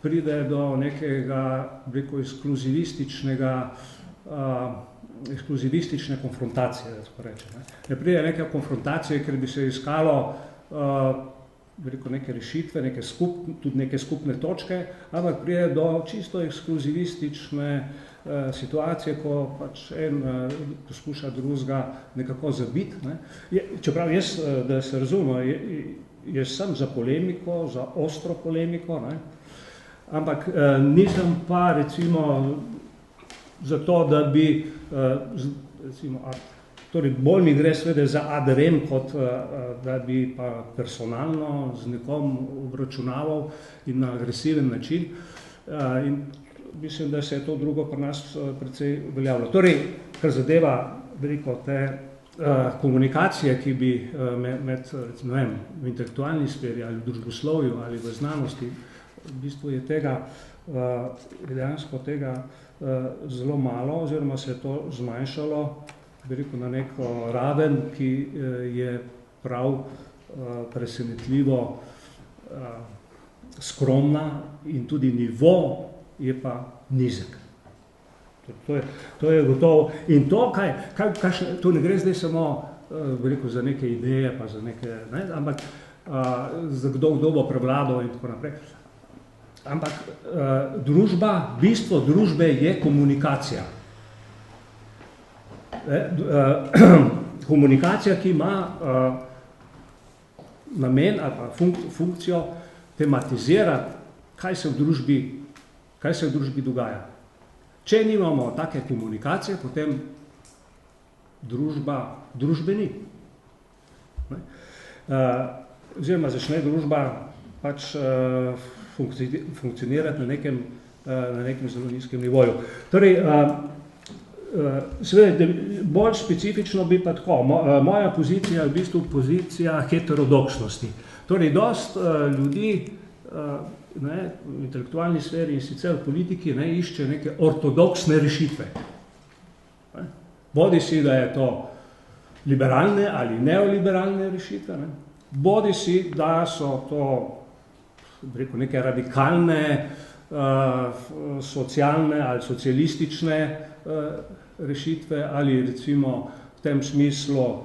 pride do nekega, bi rekel, ekskluzivistične konfrontacije, da tako rečem. Ne pride neke konfrontacije, ker bi se iskalo bi rekel, neke rešitve, tudi neke skupne točke, ampak pride do čisto ekskluzivistične situacije, ko pač en poskuša drugega nekako zabiti. Ne. Čeprav jaz, da se razumemo, jaz sem za polemiko, za ostro polemiko, ne. Ampak nisem pa recimo za to, da bi recimo, torej bolj mi gre seveda za ad rem, kot da bi pa personalno z nekom obračunaval in na agresiven način. In mislim, da se je to drugo pri nas precej uveljavilo. Torej, kar zadeva veliko te komunikacije, ki bi med recimo, v intelektualni sferi ali v družboslovju ali v znanosti, v bistvu je tega, dejansko tega zelo malo, oziroma se je to zmanjšalo, bi rekel, na neko raven, ki je prav presenetljivo skromna in tudi nivo je pa nizek. To je gotovo. In to, to ne gre zdaj samo, bi rekel, za neke ideje, pa za neke, ne, ampak za kdo bo prevladal in tako naprej. Ampak bistvo družbe je komunikacija. Komunikacija, ki ima namen ali pa funkcijo tematizirati, kaj se v družbi dogaja. Če nimamo take komunikacije, potem družbe ni. Oziroma začne družba pač funkcionirati na nekem zelo nizkem nivoju. Torej, seveda, bolj specifično bi pa tako, moja pozicija je v bistvu pozicija heterodoksnosti. Torej, dost ljudi v intelektualni sferi in sicer v politiki išče neke ortodoksne rešitve. Bodi si, da je to liberalne ali neoliberalne rešitve, bodi si, da so to neke radikalne, socialne ali socialistične rešitve ali recimo v tem smislu,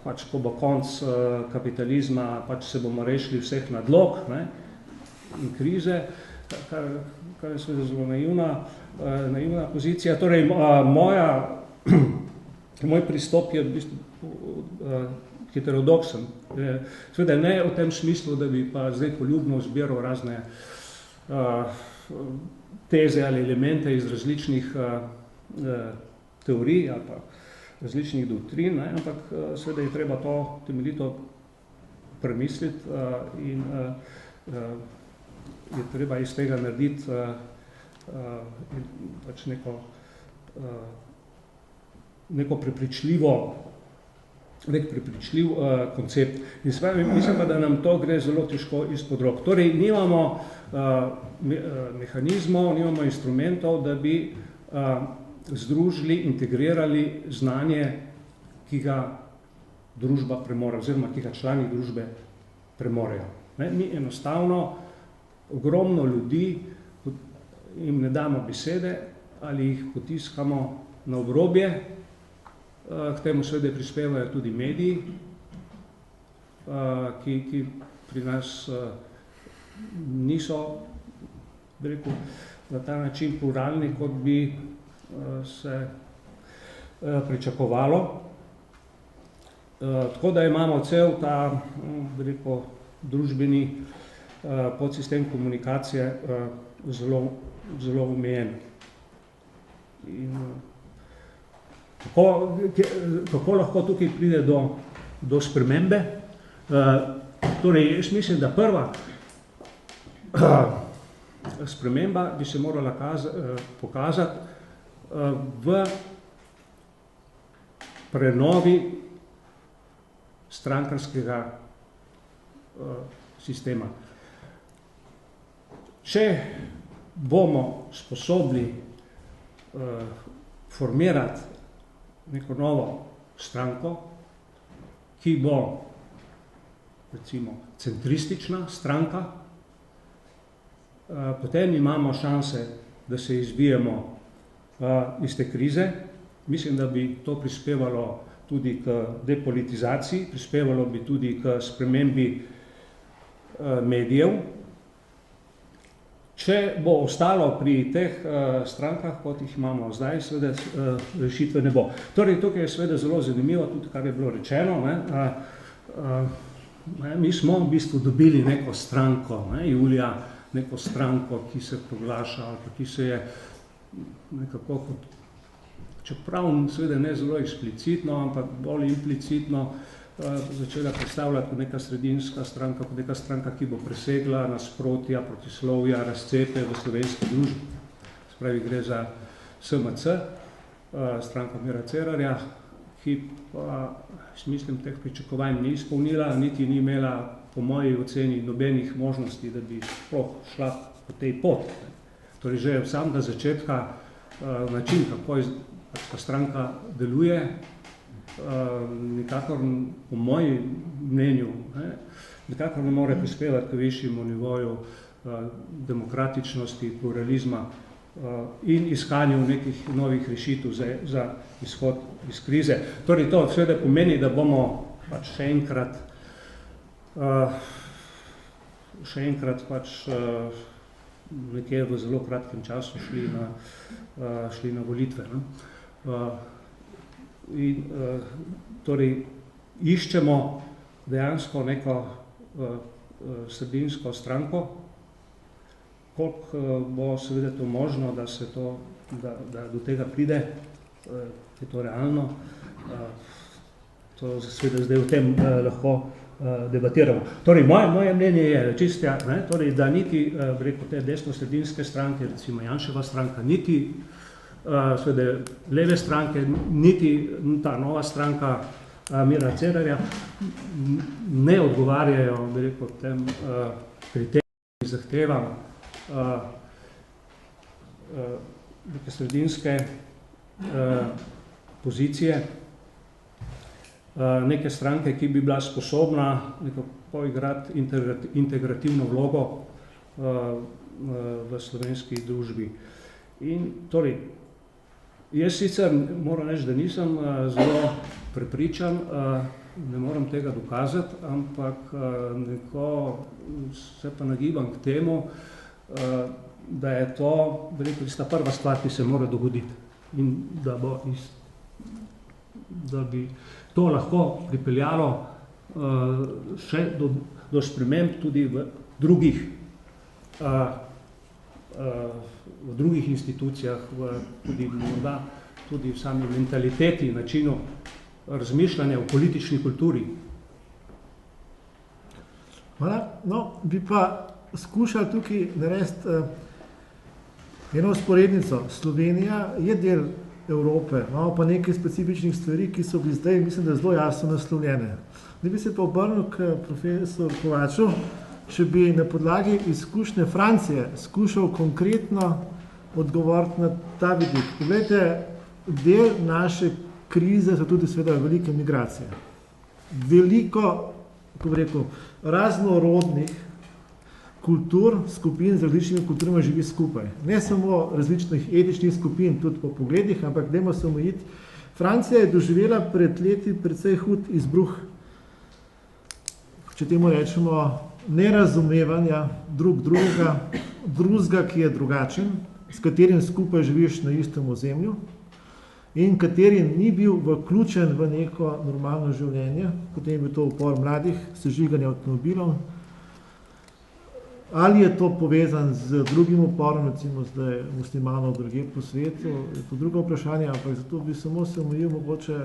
pač ko bo konc kapitalizma, pač se bomo rešili vseh nadlog in krize, kar je seveda zelo naivna pozicija. Torej, moj pristop je v bistvu heterodoksen. Seveda ne v tem smislu, da bi pa zdaj poljubno zbiral razne teze ali elemente iz različnih teorij ali pa različnih doktrin, ampak seveda je treba to temeljito premisliti in je treba iz tega narediti pač neko nek prepričljiv koncept. In mislim pa, da nam to gre zelo težko izpod rok. Torej, nimamo mehanizmov, nimamo instrumentov, da bi združili, integrirali znanje, ki ga družba premore, oziroma ki ga člani družbe premorejo. Mi enostavno ogromno ljudi jim ne damo besede ali jih potiskamo na obrobje, k temu seveda prispevajo tudi mediji, ki pri nas niso, bi rekel, na ta način pluralni, kot bi se pričakovalo. Tako da imamo cel ta, bi rekel, družbeni podsistem komunikacije zelo omejen. In kako lahko tukaj pride do spremembe? Torej, jaz mislim, da prva sprememba bi se morala pokazati v prenovi strankarskega sistema. Če bomo sposobni formirati neko novo stranko, ki bo recimo centristična stranka, potem imamo šanse, da se izbijemo iz te krize. Mislim, da bi to prispevalo tudi k depolitizaciji, prispevalo bi tudi k spremembi medijev. Če bo ostalo pri teh strankah, kot jih imamo zdaj, seveda rešitve ne bo. Torej, tukaj je seveda zelo zanimivo, tudi kar je bilo rečeno. Mi smo v bistvu dobili neko stranko, Julija, neko stranko, ki se proglaša, ki se je nekako, čeprav seveda ne zelo eksplicitno, ampak bolj implicitno začela predstavljati kot neka sredinska stranka, kot neka stranka, ki bo presegla nasprotja, protislovja, razcepe v slovenski družbi. Spravi, gre za SMC, stranka Mira Cerarja, ki pa, mislim, teh pričakovanj ni izpolnila, niti ni imela, po moji oceni, nobenih možnosti, da bi sploh šla po tej poti. Torej, že od samega začetka način, kako ta stranka deluje, nikakor, po moji mnenju, nikakor ne more prispevati k višjemu nivoju demokratičnosti, pluralizma in iskanju nekih novih rešitev za izhod iz krize. Torej, to seveda pomeni, da bomo pač še enkrat pač nekje v zelo kratkem času šli na volitve. In torej iščemo dejansko neko sredinsko stranko, koliko bo seveda to možno, da do tega pride, je to realno. To seveda zdaj o tem lahko debatiramo. Torej, moje mnenje je čistja, torej, da niti preko te desno-sredinske stranke, recimo Janševa stranka, niti seveda leve stranke, niti ta nova stranka Mira Cerarja ne odgovarjajo, bi rekel, tem kriterijem, ki zahtevam neke sredinske pozicije, neke stranke, ki bi bila sposobna poigrati integrativno vlogo v slovenski družbi. In torej, jaz sicer moram reči, da nisem zelo prepričan, ne moram tega dokazati, ampak neko se pa nagibam k temu, da je to, bi rekel, tista prva stvar, ki se mora dogoditi in da bi to lahko pripeljalo še do sprememb tudi v drugih institucijah, tudi v sami mentaliteti, načinu razmišljanja o politični kulturi. Hvala. No, bi pa skušali tukaj narediti eno vzporednico. Slovenija je del Evrope, imamo pa nekaj specifičnih stvari, ki so bili zdaj, mislim, da zelo jasno naslovljene. Zdaj bi se pa obrnil k profesor Kovaču, če bi na podlagi izkušnje Francije skušal konkretno odgovoriti na ta vidik. Poglejte, del naše krize so tudi seveda velike migracije. Veliko, kako bi rekel, raznorodnih kultur, skupin z različnimi kulturami živi skupaj. Ne samo različnih etičnih skupin, tudi po pogledih, ampak dajmo se omejiti. Francija je doživela pred leti precej hud izbruh, če temu rečemo, nerazumevanja drugega, ki je drugačen, s katerim skupaj živiš na istem ozemlju. in kateri ni bil vključen v neko normalno življenje, potem je bil to upor mladih, sežiganje avtomobilov. Ali je to povezan z drugim uporom, recimo zdaj muslimanov drugje po svetu, je to drugo vprašanje, ampak zato bi samo se omejil mogoče,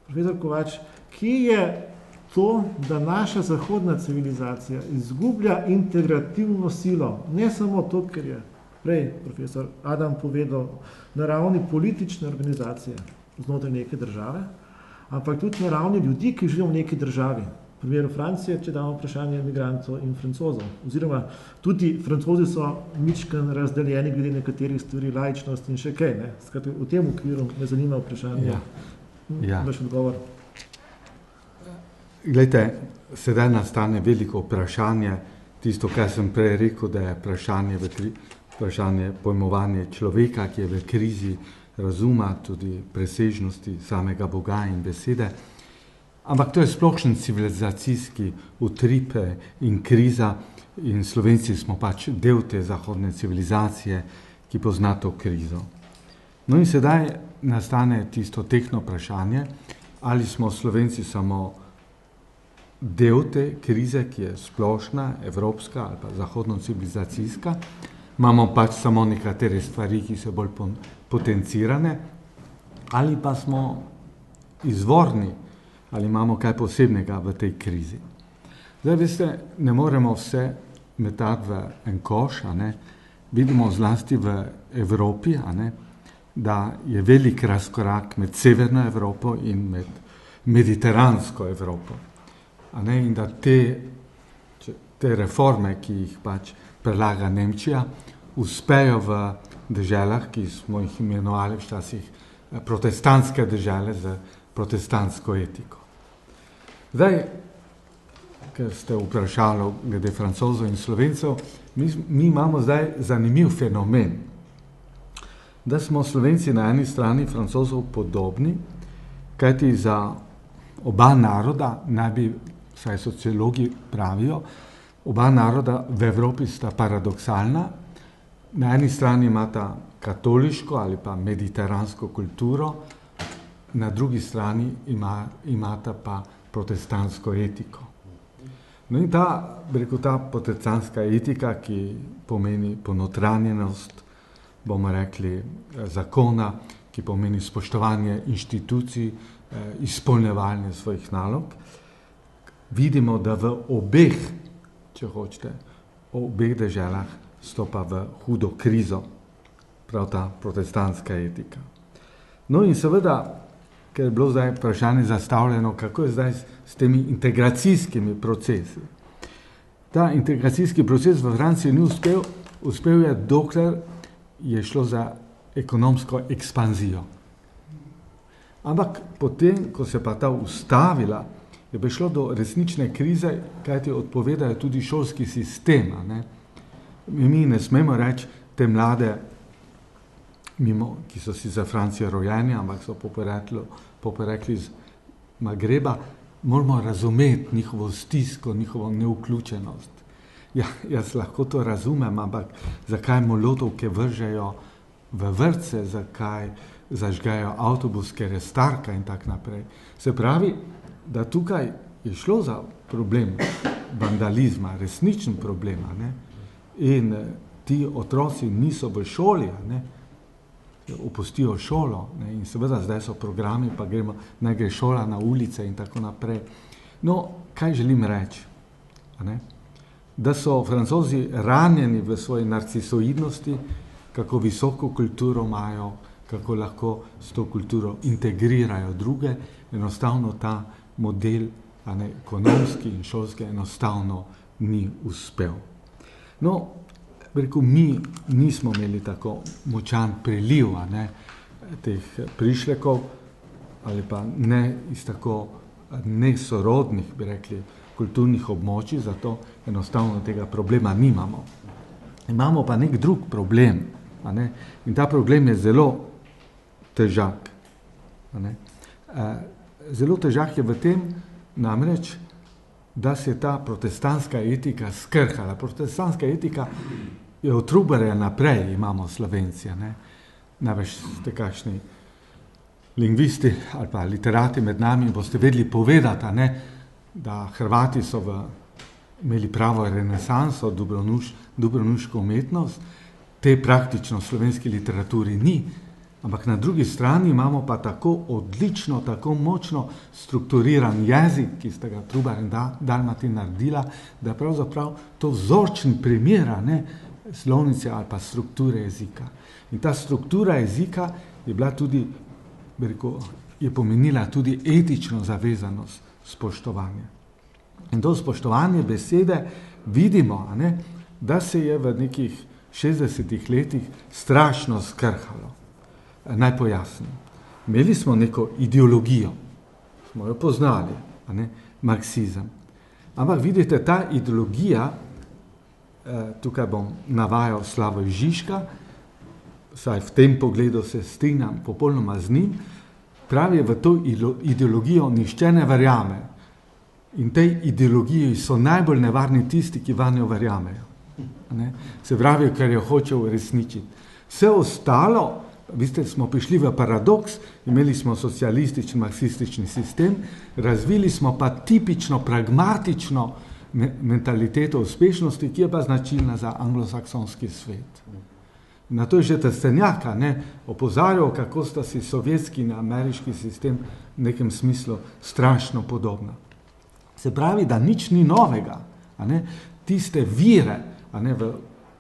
profesor Kovač, kje je to, da naša zahodna civilizacija izgublja integrativno silo, ne samo to, ker je prej profesor Adam povedal, na ravni politične organizacije znotraj neke države, ampak tudi na ravni ljudi, ki živijo v neki državi. V primeru Francije, če damo vprašanje migrantov in Francozov, oziroma tudi Francozi so mičken razdeljeni glede nekaterih stvari, laičnost in še kaj. Ne? Skratka, v tem okviru me zanima vprašanje. Vaš odgovor. Glejte, sedaj nastane veliko vprašanje, tisto, kar sem prej rekel, da je vprašanje pojmovanja človeka, ki je v krizi razuma, tudi presežnosti samega Boga in besede. Ampak to je splošen civilizacijski utrip in kriza in Slovenci smo pač del te zahodne civilizacije, ki pozna to krizo. No in sedaj nastane tisto tehtno vprašanje, ali smo Slovenci samo del te krize, ki je splošna, evropska ali pa zahodno-civilizacijska, imamo pač samo nekatere stvari, ki so bolj potencirane, ali pa smo izvorni, ali imamo kaj posebnega v tej krizi. Zdaj, veste, ne moremo vse metati v en koš, vidimo zlasti v Evropi, da je velik razkorak med severno Evropo in med mediteransko Evropo. In da te reforme, ki jih pač predlaga Nemčija, uspejo v deželah, ki smo jih imenovali včasih protestantske dežele z protestantsko etiko. Zdaj, ker ste vprašali glede Francozov in Slovencev, mi imamo zdaj zanimiv fenomen, da smo Slovenci na eni strani Francozov podobni, kajti za oba naroda, naj bi, saj sociologi pravijo, oba naroda v Evropi sta paradoksalna. Na eni strani imata katoliško ali pa mediteransko kulturo, na drugi strani imata pa protestantsko etiko. No in ta protestantska etika, ki pomeni ponotranjenost, bomo rekli, zakona, ki pomeni spoštovanje inštitucij, izpolnjevanje svojih nalog, vidimo, da v obeh, če hočete, v obeh deželah stopa v hudo krizo, prav ta protestantska etika. No in seveda, ker je bilo zdaj vprašanje zastavljeno, kako je zdaj s temi integracijskimi procesi. Ta integracijski proces v Franciji ni uspel je, dokler je šlo za ekonomsko ekspanzijo. Ampak potem, ko se pa ta ustavila, je prišlo do resnične krize, kajti odpovedajo tudi šolski sistem. Mi ne smemo reči, te mlade, mimo, ki so si za Francijo rojeni, ampak so po porekli iz Magreba, moramo razumeti njihovo stisko, njihovo nevključenost. Ja, jaz lahko to razumem, ampak zakaj molotovke vržejo v vrtce, zakaj zažgajo avtobus, ker je starka in tak naprej. Se pravi, da tukaj je šlo za problem vandalizma, resničen problem, in ti otroci niso v šoli, opustijo šolo, in seveda zdaj so programi, pa naj gre šola na ulice in tako naprej. No, kaj želim reči? Da so Francozi ranjeni v svoji narcisoidnosti, kako visoko kulturo imajo, kako lahko s to kulturo integrirajo druge, enostavno ta model, ekonomski in šolski, enostavno ni uspel. No, rekel, mi nismo imeli tako močan priliv teh prišlekov ali pa ne iz tako nesorodnih, bi rekli, kulturnih območij, zato enostavno tega problema nimamo. Imamo pa nek drug problem, in ta problem je zelo težak. Zelo težak je v tem, namreč, da se ta protestantska etika skrhala. Protestantska etika je od Trubarja naprej, imamo Slovenci. Največ ste kakšni lingvisti ali pa literati med nami boste vedeli povedati, ne, da Hrvati so imeli pravo renesanso, dubrovniško umetnost, te praktično v slovenski literaturi ni, ampak na drugi strani imamo pa tako odlično, tako močno strukturiran jezik, ki sta ga Trubar in Dalmatin naredila, da je pravzaprav to vzorčen primer, ne, slovnice ali pa strukture jezika. In ta struktura jezika je bila tudi, bi rekel, je pomenila tudi etično zavezanost, spoštovanje. In to spoštovanje besede vidimo, ne, da se je v nekih 60 letih strašno skrhalo. Naj pojasnim. Imeli smo neko ideologijo, smo jo poznali, ne, marksizem. Ampak vidite, ta ideologija, tukaj bom navajal Slavoj Žižka, saj v tem pogledu se strinjam popolnoma z njim, pravi, v to ideologijo nihče ne verjame. In tej ideologiji so najbolj nevarni tisti, ki vanjo verjamejo. Ne? Se pravi, ker jo hoče uresničiti. Vse ostalo, veste, smo prišli v paradoks, imeli smo socialistični, marksistični sistem, razvili smo pa tipično pragmatično mentaliteto uspešnosti, ki je pa značilna za anglosaksonski svet. Na to je že Trstenjak opozarjal, kako sta si sovjetski in ameriški sistem v nekem smislu strašno podobna. Se pravi, da nič ni novega, tiste vire, v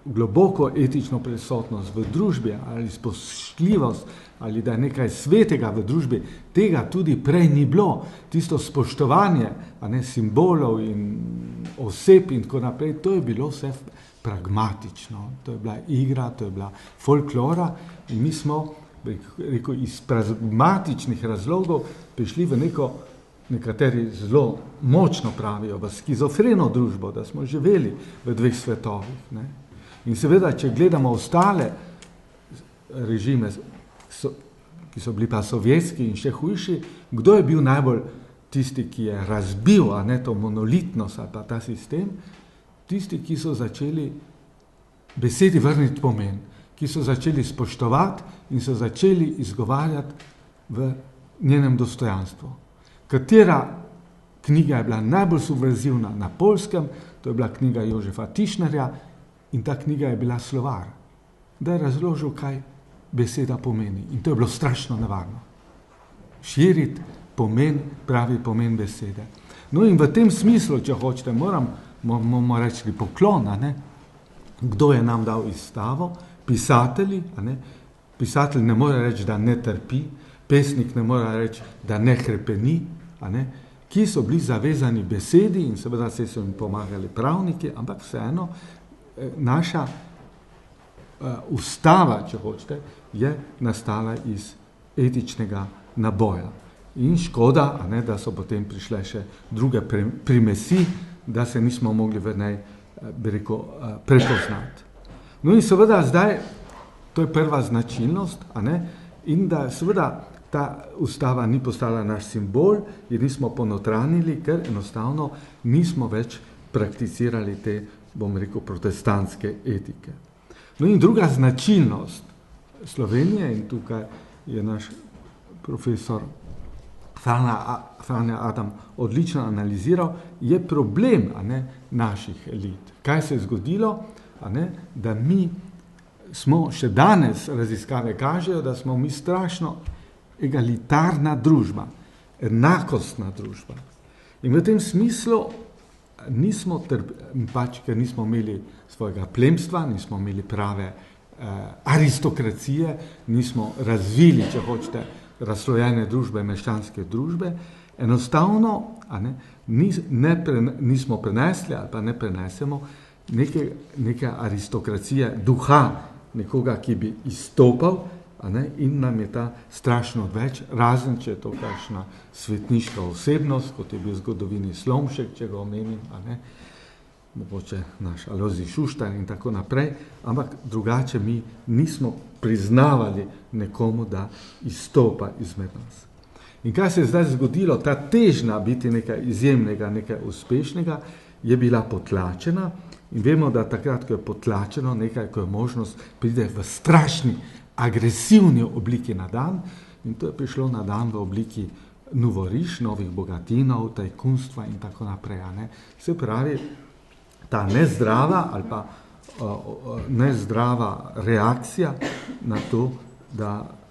globoko etično prisotnost v družbi ali spoštljivost ali da je nekaj svetega v družbi, tega tudi prej ni bilo. Tisto spoštovanje simbolov in oseb in tako naprej, to je bilo vse pragmatično. To je bila igra, to je bila folklora in mi smo, rekel, iz pragmatičnih razlogov prišli v neko, nekateri zelo močno pravijo, v skizofreno družbo, da smo živeli v dveh svetovih. Ne? In seveda, če gledamo ostale režime, ki so bili pa sovjetski in še hujši, kdo je bil najbolj tisti, ki je razbil to monolitnost ali pa ta sistem? Tisti, ki so začeli besedi vrniti pomen, ki so začeli spoštovati in so začeli izgovarjati v njenem dostojanstvu. Katera knjiga je bila najbolj subverzivna na Poljskem? To je bila knjiga Jožefa Tischnerja in ta knjiga je bila slovar, da je razložil, kaj beseda pomeni. In to je bilo strašno nevarno. Širiti pomen, pravi pomen besede. No in v tem smislu, če hočete, moramo reči poklon, kdo je nam dal izstavo? Pisatelji, pisatelj ne more reči, da ne trpi, pesnik ne more reči, da ne hrepeni, ki so bili zavezani besedi in seveda se so jim pomagali pravniki, ampak vseeno naša ustava, če hočete, je nastala iz etičnega naboja. In škoda, da so potem prišle še druge primesi, da se nismo mogli v njej, bi rekel, prepoznati. No in seveda zdaj, to je prva značilnost, in da seveda ta ustava ni postala naš simbol, je nismo ponotranili, ker enostavno nismo več prakticirali te, bom rekel, protestantske etike. No in druga značilnost Slovenije, in tukaj je naš profesor Franja Adam odlično analiziral, je problem naših elit. Kaj se je zgodilo? Da mi smo še danes, raziskave kažejo, da smo mi strašno egalitarna družba, enakostna družba. In v tem smislu nismo, ker nismo imeli svojega plemstva, nismo imeli prave aristokracije, nismo razvili, če hočete, razslojene družbe, meščanske družbe, enostavno nismo prenesli ali pa ne prenesemo neke aristokracije, duha nekoga, ki bi izstopal, in nam je ta strašno odveč, razen če je to kakšna svetniška osebnost, kot je bil v zgodovini Slomšek, če ga omenim, mogoče naš Alojzij Šuštar in tako naprej, ampak drugače mi nismo priznavali nekomu, da izstopa izmed nas. In kaj se je zdaj zgodilo? Ta težnja biti nekaj izjemnega, nekaj uspešnega, je bila potlačena in vemo, da takrat, ko je potlačeno nekaj, ko je možnost, pride v strašni, agresivni obliki na dan In to je prišlo na dan v obliki novoriš, novih bogatinov, tajkunstva in tako naprej. Ne. Se pravi, ta nezdrava ali pa nezdrava reakcija na to,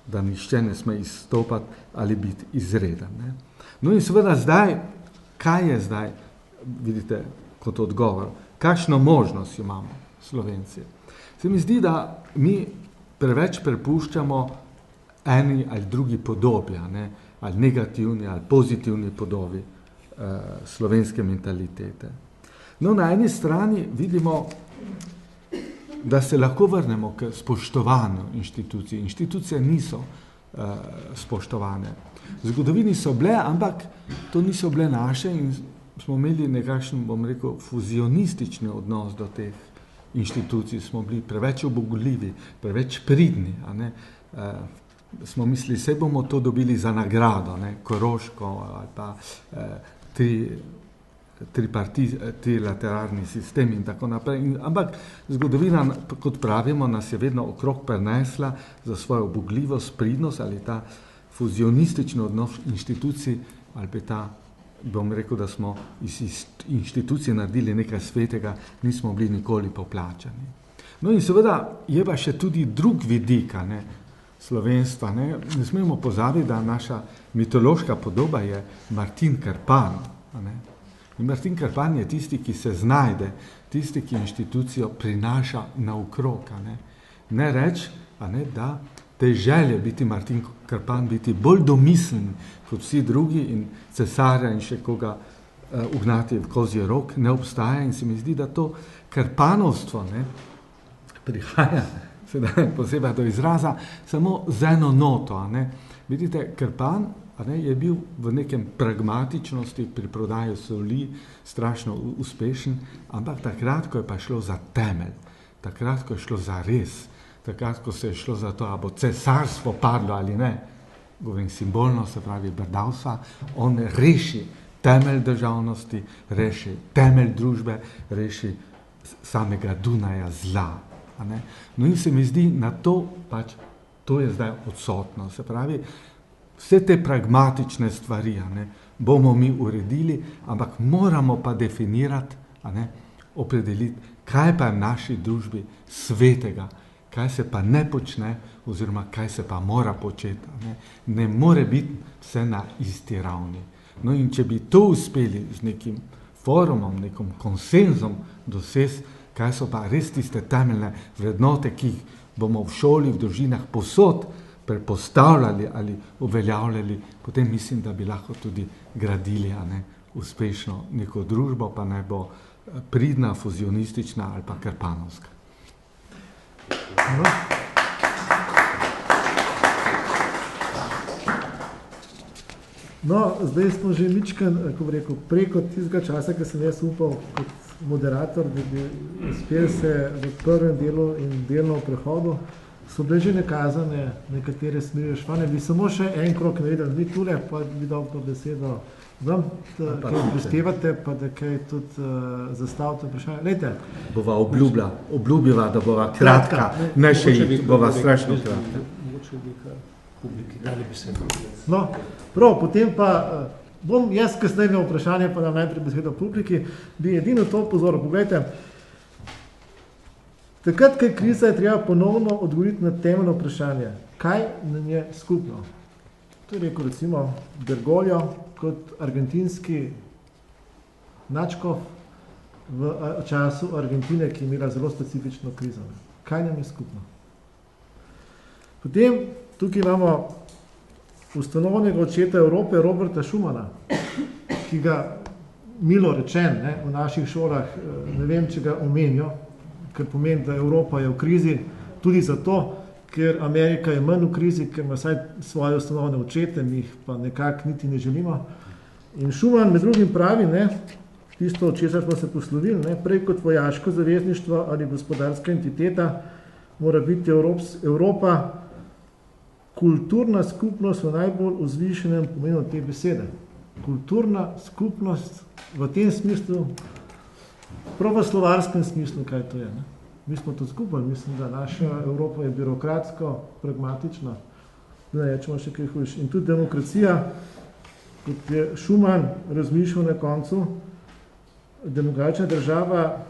da nišče ne sme izstopati ali biti izreden. Ne. No in seveda zdaj, kaj je zdaj, vidite, kot odgovor, kakšno možnost imamo Slovenci? Se mi zdi, da mi preveč prepuščamo eni ali drugi podobja, ne, ali negativni ali pozitivni podobi slovenske mentalitete. No, na eni strani vidimo, da se lahko vrnemo k spoštovanju inštitucij. Inštitucije niso spoštovane. V zgodovini so bile, ampak to niso bile naše in smo imeli nekakšen, bom rekel, fuzionistični odnos do teh inštitucij. Smo bili preveč obogljivi, preveč pridni. A ne? Smo mislili, se bomo to dobili za nagrado, ne? Koroško ali pa trilateralni sistem in tako naprej. Ampak zgodovina, kot pravimo, nas je vedno okrog prenesla za svojo obogljivost, pridnost ali ta fuzionistični odnos inštitucij ali pa ta, bom rekel, da smo iz inštitucij naredili nekaj svetega, nismo bili nikoli poplačani. No in seveda je pa še tudi drug vidik, ne, slovenstva. Ne smemo pozabiti, da naša mitološka podoba je Martin Krpan. Ne. In Martin Krpan je tisti, ki se znajde, tisti, ki inštitucijo prinaša naokrog. Ne reči, da te želje biti Martin Krpan, biti bolj domislen kot vsi drugi in cesarja in še koga ugnati v kozji rok, ne obstaja in se mi zdi, da to krpanovstvo prihaja sedaj posebej do izraza samo z eno noto. Vidite, Krpan je bil v nekem pragmatičnosti pri prodaji soli strašno uspešen, ampak takrat, ko je pa šlo za temelj, takrat, ko je šlo za res, takrat, ko se je šlo za to, a bo cesarstvo padlo ali ne, govorim simbolno, se pravi brdavstva, on reši temelj državnosti, reši temelj družbe, reši samega Dunaja zla. No in se mi zdi, na to pač, to je zdaj odsotno, se pravi, vse te pragmatične stvari bomo mi uredili, ampak moramo pa definirati, opredeliti, kaj pa je v naši družbi svetega, kaj se pa ne počne oziroma kaj se pa mora početi. Ne more biti vse na isti ravni. No in če bi to uspeli z nekim forumom, nekim konsenzom doseči, kaj so pa res tiste temeljne vrednote, ki jih bomo v šoli, v družinah posod prepostavljali ali uveljavljali, potem mislim, da bi lahko tudi gradili uspešno neko družbo, pa naj bo pridna, fuzionistična ali pa krpanovska. No, zdaj smo že mičken, kako bi rekel, preko tistega časa, ki sem jaz upal kot moderator, da bi uspel se v prvem delu in delno v prehodu, so bile že nakazane nekatere smeri švane. Bi samo še en krok naredil, vi tule, pa bi dal pa besedo vam, da kaj prispevate, pa da kaj tudi zastavite vprašanje. Lejte. Bova obljubiva, da bova kratka, ne še bova strašno kratka. Mogoče bi publiki dali besedo. No, prav, potem pa bom jaz kasneje imel vprašanje, pa dam najprej besedo publiki, bi edino to pozoril. Poglejte, takrat, kaj kriza, je treba ponovno odgovoriti na temeljno vprašanje. Kaj nam je skupno? To je rekel recimo Bergoglio kot argentinski nadškof v času Argentine, ki je imela zelo specifično krizo. Kaj nam je skupno? Potem tukaj imamo ustanovnega očeta Evrope, Roberta Schumana, ki ga, milo rečen, v naših šolah, ne vem, če ga omenijo, ker pomeni, da Evropa je v krizi, tudi zato, ker Amerika je manj v krizi, ker ima vsaj svoje ustanovne očete, mi jih pa nekako niti ne želimo. In Schuman med drugim pravi, tisto, od česar smo se poslovili, prej kot vojaško zavezništvo ali gospodarska entiteta, mora biti Evropa kulturna skupnost v najbolj vzvišenem pomenu te besede. Kulturna skupnost v tem smislu, prav v slovarskem smislu, kaj to je. Mi smo to skupaj, mislim, da naša Evropa je birokratsko, pragmatična. da ne rečemo še kaj hujš. In tudi demokracija, kot je Schuman razmišljal na koncu, demokratična država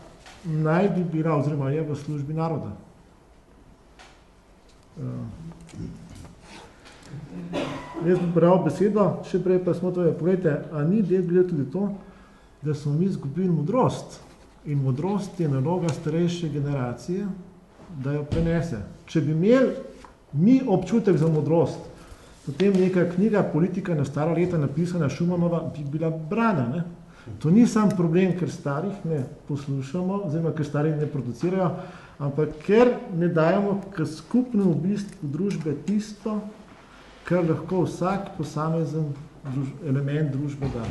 naj bi bila, oziroma je v službi naroda. Jaz bi bral besedo, še prej pa smo to, povejte, a ni del glede tudi to, da smo mi izgubili modrost. In modrost je naloga starejše generacije, da jo prenese. Če bi imeli mi občutek za modrost, potem neka knjiga Politika na stara leta napisana Schumanova bi bila brana. Ne? To ni sam problem, ker starih ne poslušamo, oziroma ker starih ne producirajo, ampak ker ne dajemo k skupnemu bistvu družbe tisto, kar lahko vsak posamezen element družbe da.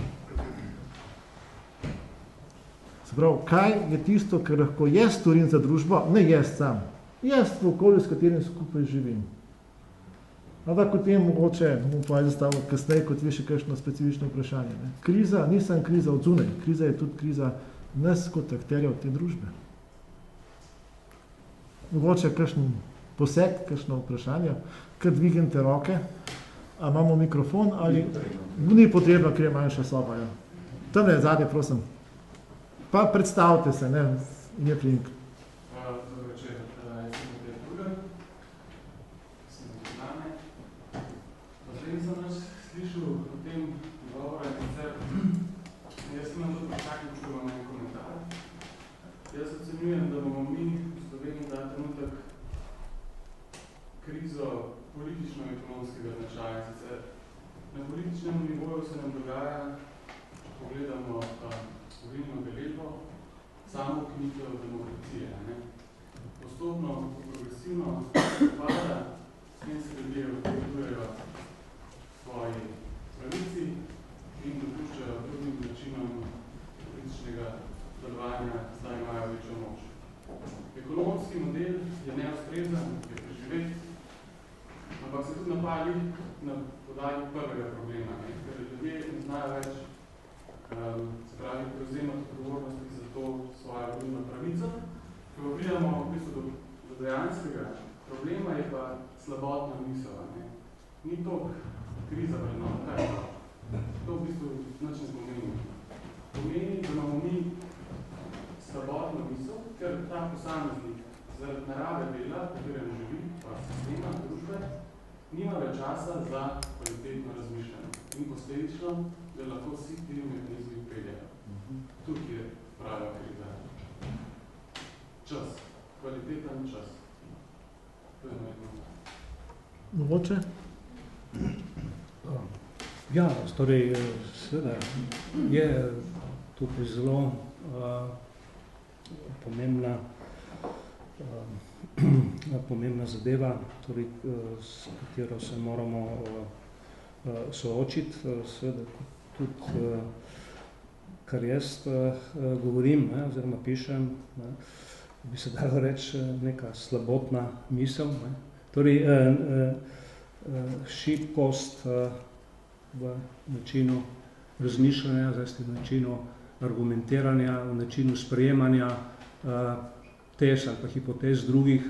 Se pravi, kaj je tisto, kar lahko jaz storim za družbo, ne jaz sam. Jaz v okolju, s katerim skupaj živim. Ampak o tem mogoče bom pa zastavil kasneje, kot vi še kakšno specifično vprašanje. Ne? Kriza, nisem kriza od zunaj, kriza je tudi kriza nas kot akterjev te družbe. Mogoče kakšen poseg, kakšno vprašanje, kar dvignete roke, a imamo mikrofon ali ni potrebno, ker je manjša soba. Ja. Tam je zadnje, prosim. Pa predstavite se, ne, in je plink. Dobro večer, jaz sem Matej Turgan, sem Ljubljane. Potem sem nas slišal o tem govora in sicer, jaz sem tudi vprašanje, če imam en komentar. Jaz ocenjujem, da bomo mi v Sloveniji ta trenutek krizo politično-ekonomskega značaja. Sicer na političnem nivoju se nam dogaja, če pogledamo volilno udeležbo, samo ukinitev demokracije. Ne? Postopno, progresivno pada, s tem se ljudje odpovedujejo svoji pravici in dopuščajo drugim načinom političnega delovanja, zdaj imajo večjo moč. Ekonomski model je neustrezen, je preživet, ampak se tudi napali na podlagi prvega problema, ne? Ker ljudje ne znajo več se pravi, prevzemati odgovornosti za to svojo volilno pravico. Ko pridemo v bistvu do dejanskega problema, je pa slabotna misel. Ne? Ni to kriza vrednot, kaj je to? To v bistvu nič ne pomeni. Pomeni, da imamo mi slabotno misel, ker ta posameznik zaradi narave dela, v katerem živi, pa sistema, družbe, nima več časa za kvalitetno razmišljanje. In posledično, da lahko vsi ti mehanizmi peljajo. Tukaj je prava kriza. Čas. Kvaliteten čas. To je moj komentar. Mogoče? Ja, torej, seveda je tukaj zelo pomembna zadeva, torej, s katero se moramo soočiti, seveda tudi, kar jaz govorim, ne, oziroma pišem, ne, bi se dalo reči neka slabotna misel. Ne. Torej, šibkost v načinu razmišljanja, v načinu argumentiranja, v načinu sprejemanja tez ali pa hipotez drugih.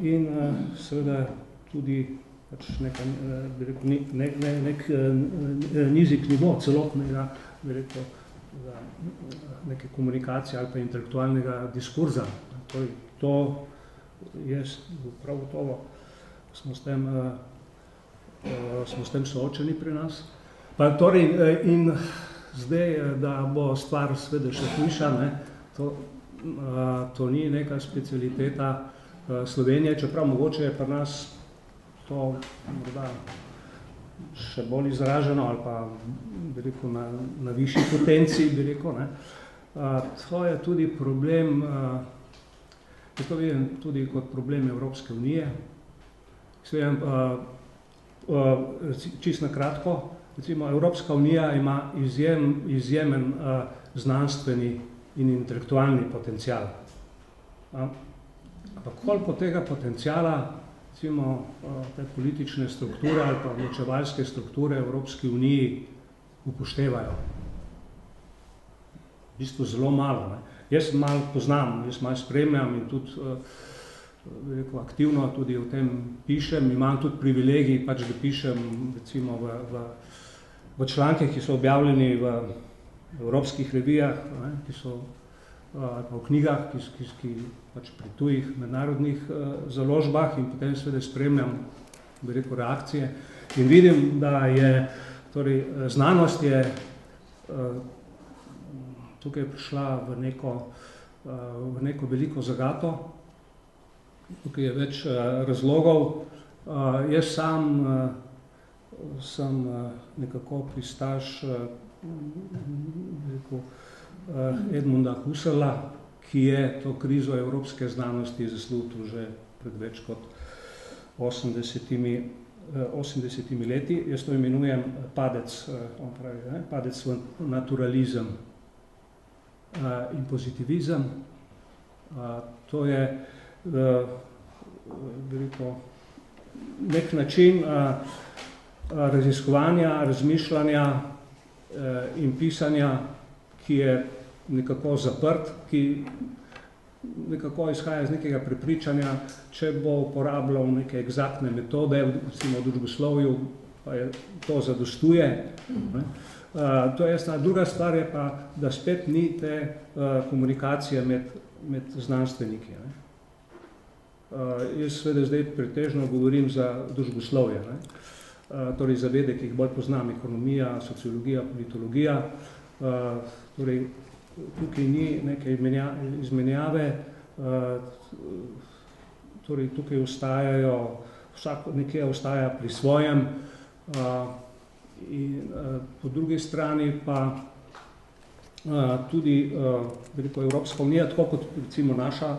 In seveda tudi pač nek nizik nivo celotnega, bi rekel, neke komunikacije ali pa intelektualnega diskurza. To je prav gotovo, smo s tem soočeni pri nas. Pa torej, in zdaj, da bo stvar sveda še hujša, ne, to ni neka specialiteta Slovenije, čeprav mogoče je pri nas to morda še bolj izraženo ali pa, bi rekel, na višji potenciji, bi rekel, ne. To je tudi problem, to vidim tudi kot problem Evropske unije. Čisto na kratko, recimo Evropska unija ima izjemen znanstveni in intelektualni potencial. Ampak koliko tega potenciala, recimo, te politične strukture ali pa odločevalske strukture Evropske unije upoštevajo? V bistvu zelo malo. Ne? Jaz malo poznam, jaz malo spremljam in tudi rekel, aktivno tudi o tem pišem. Imam tudi privilegij, pač, da pišem recimo v članke, ki so objavljeni v evropskih revijah, ne, ki so v knjigah, ki pač pri tujih mednarodnih založbah, in potem seveda spremljam, bi rekel, reakcije in vidim, da je, torej, znanost je tukaj prišla v neko veliko zagato. Tukaj je več razlogov. Jaz sam sem nekako pristaš Edmunda Husserla, ki je to krizo evropske znanosti zaslutil že pred več kot 80 leti. Jaz to imenujem padec, on pravi, ne? Padec v naturalizem in pozitivizem. To je nek način raziskovanja, razmišljanja in pisanja, ki je nekako zaprt, ki nekako izhaja iz nekega prepričanja, če bo uporabljal neke eksaktne metode, recimo v družboslovju, pa je to zadostuje. To je ena. Druga stvar je pa, da spet ni te komunikacije med znanstveniki. Jaz seveda zdaj pretežno govorim za družboslovje, torej za vede, ki jih bolj poznam, ekonomija, sociologija, politologija. Torej, tukaj ni neke izmenjave, torej tukaj ostajajo, vsak nekje ostaja pri svojem, in po drugi strani pa tudi Evropska unija, tako kot recimo naša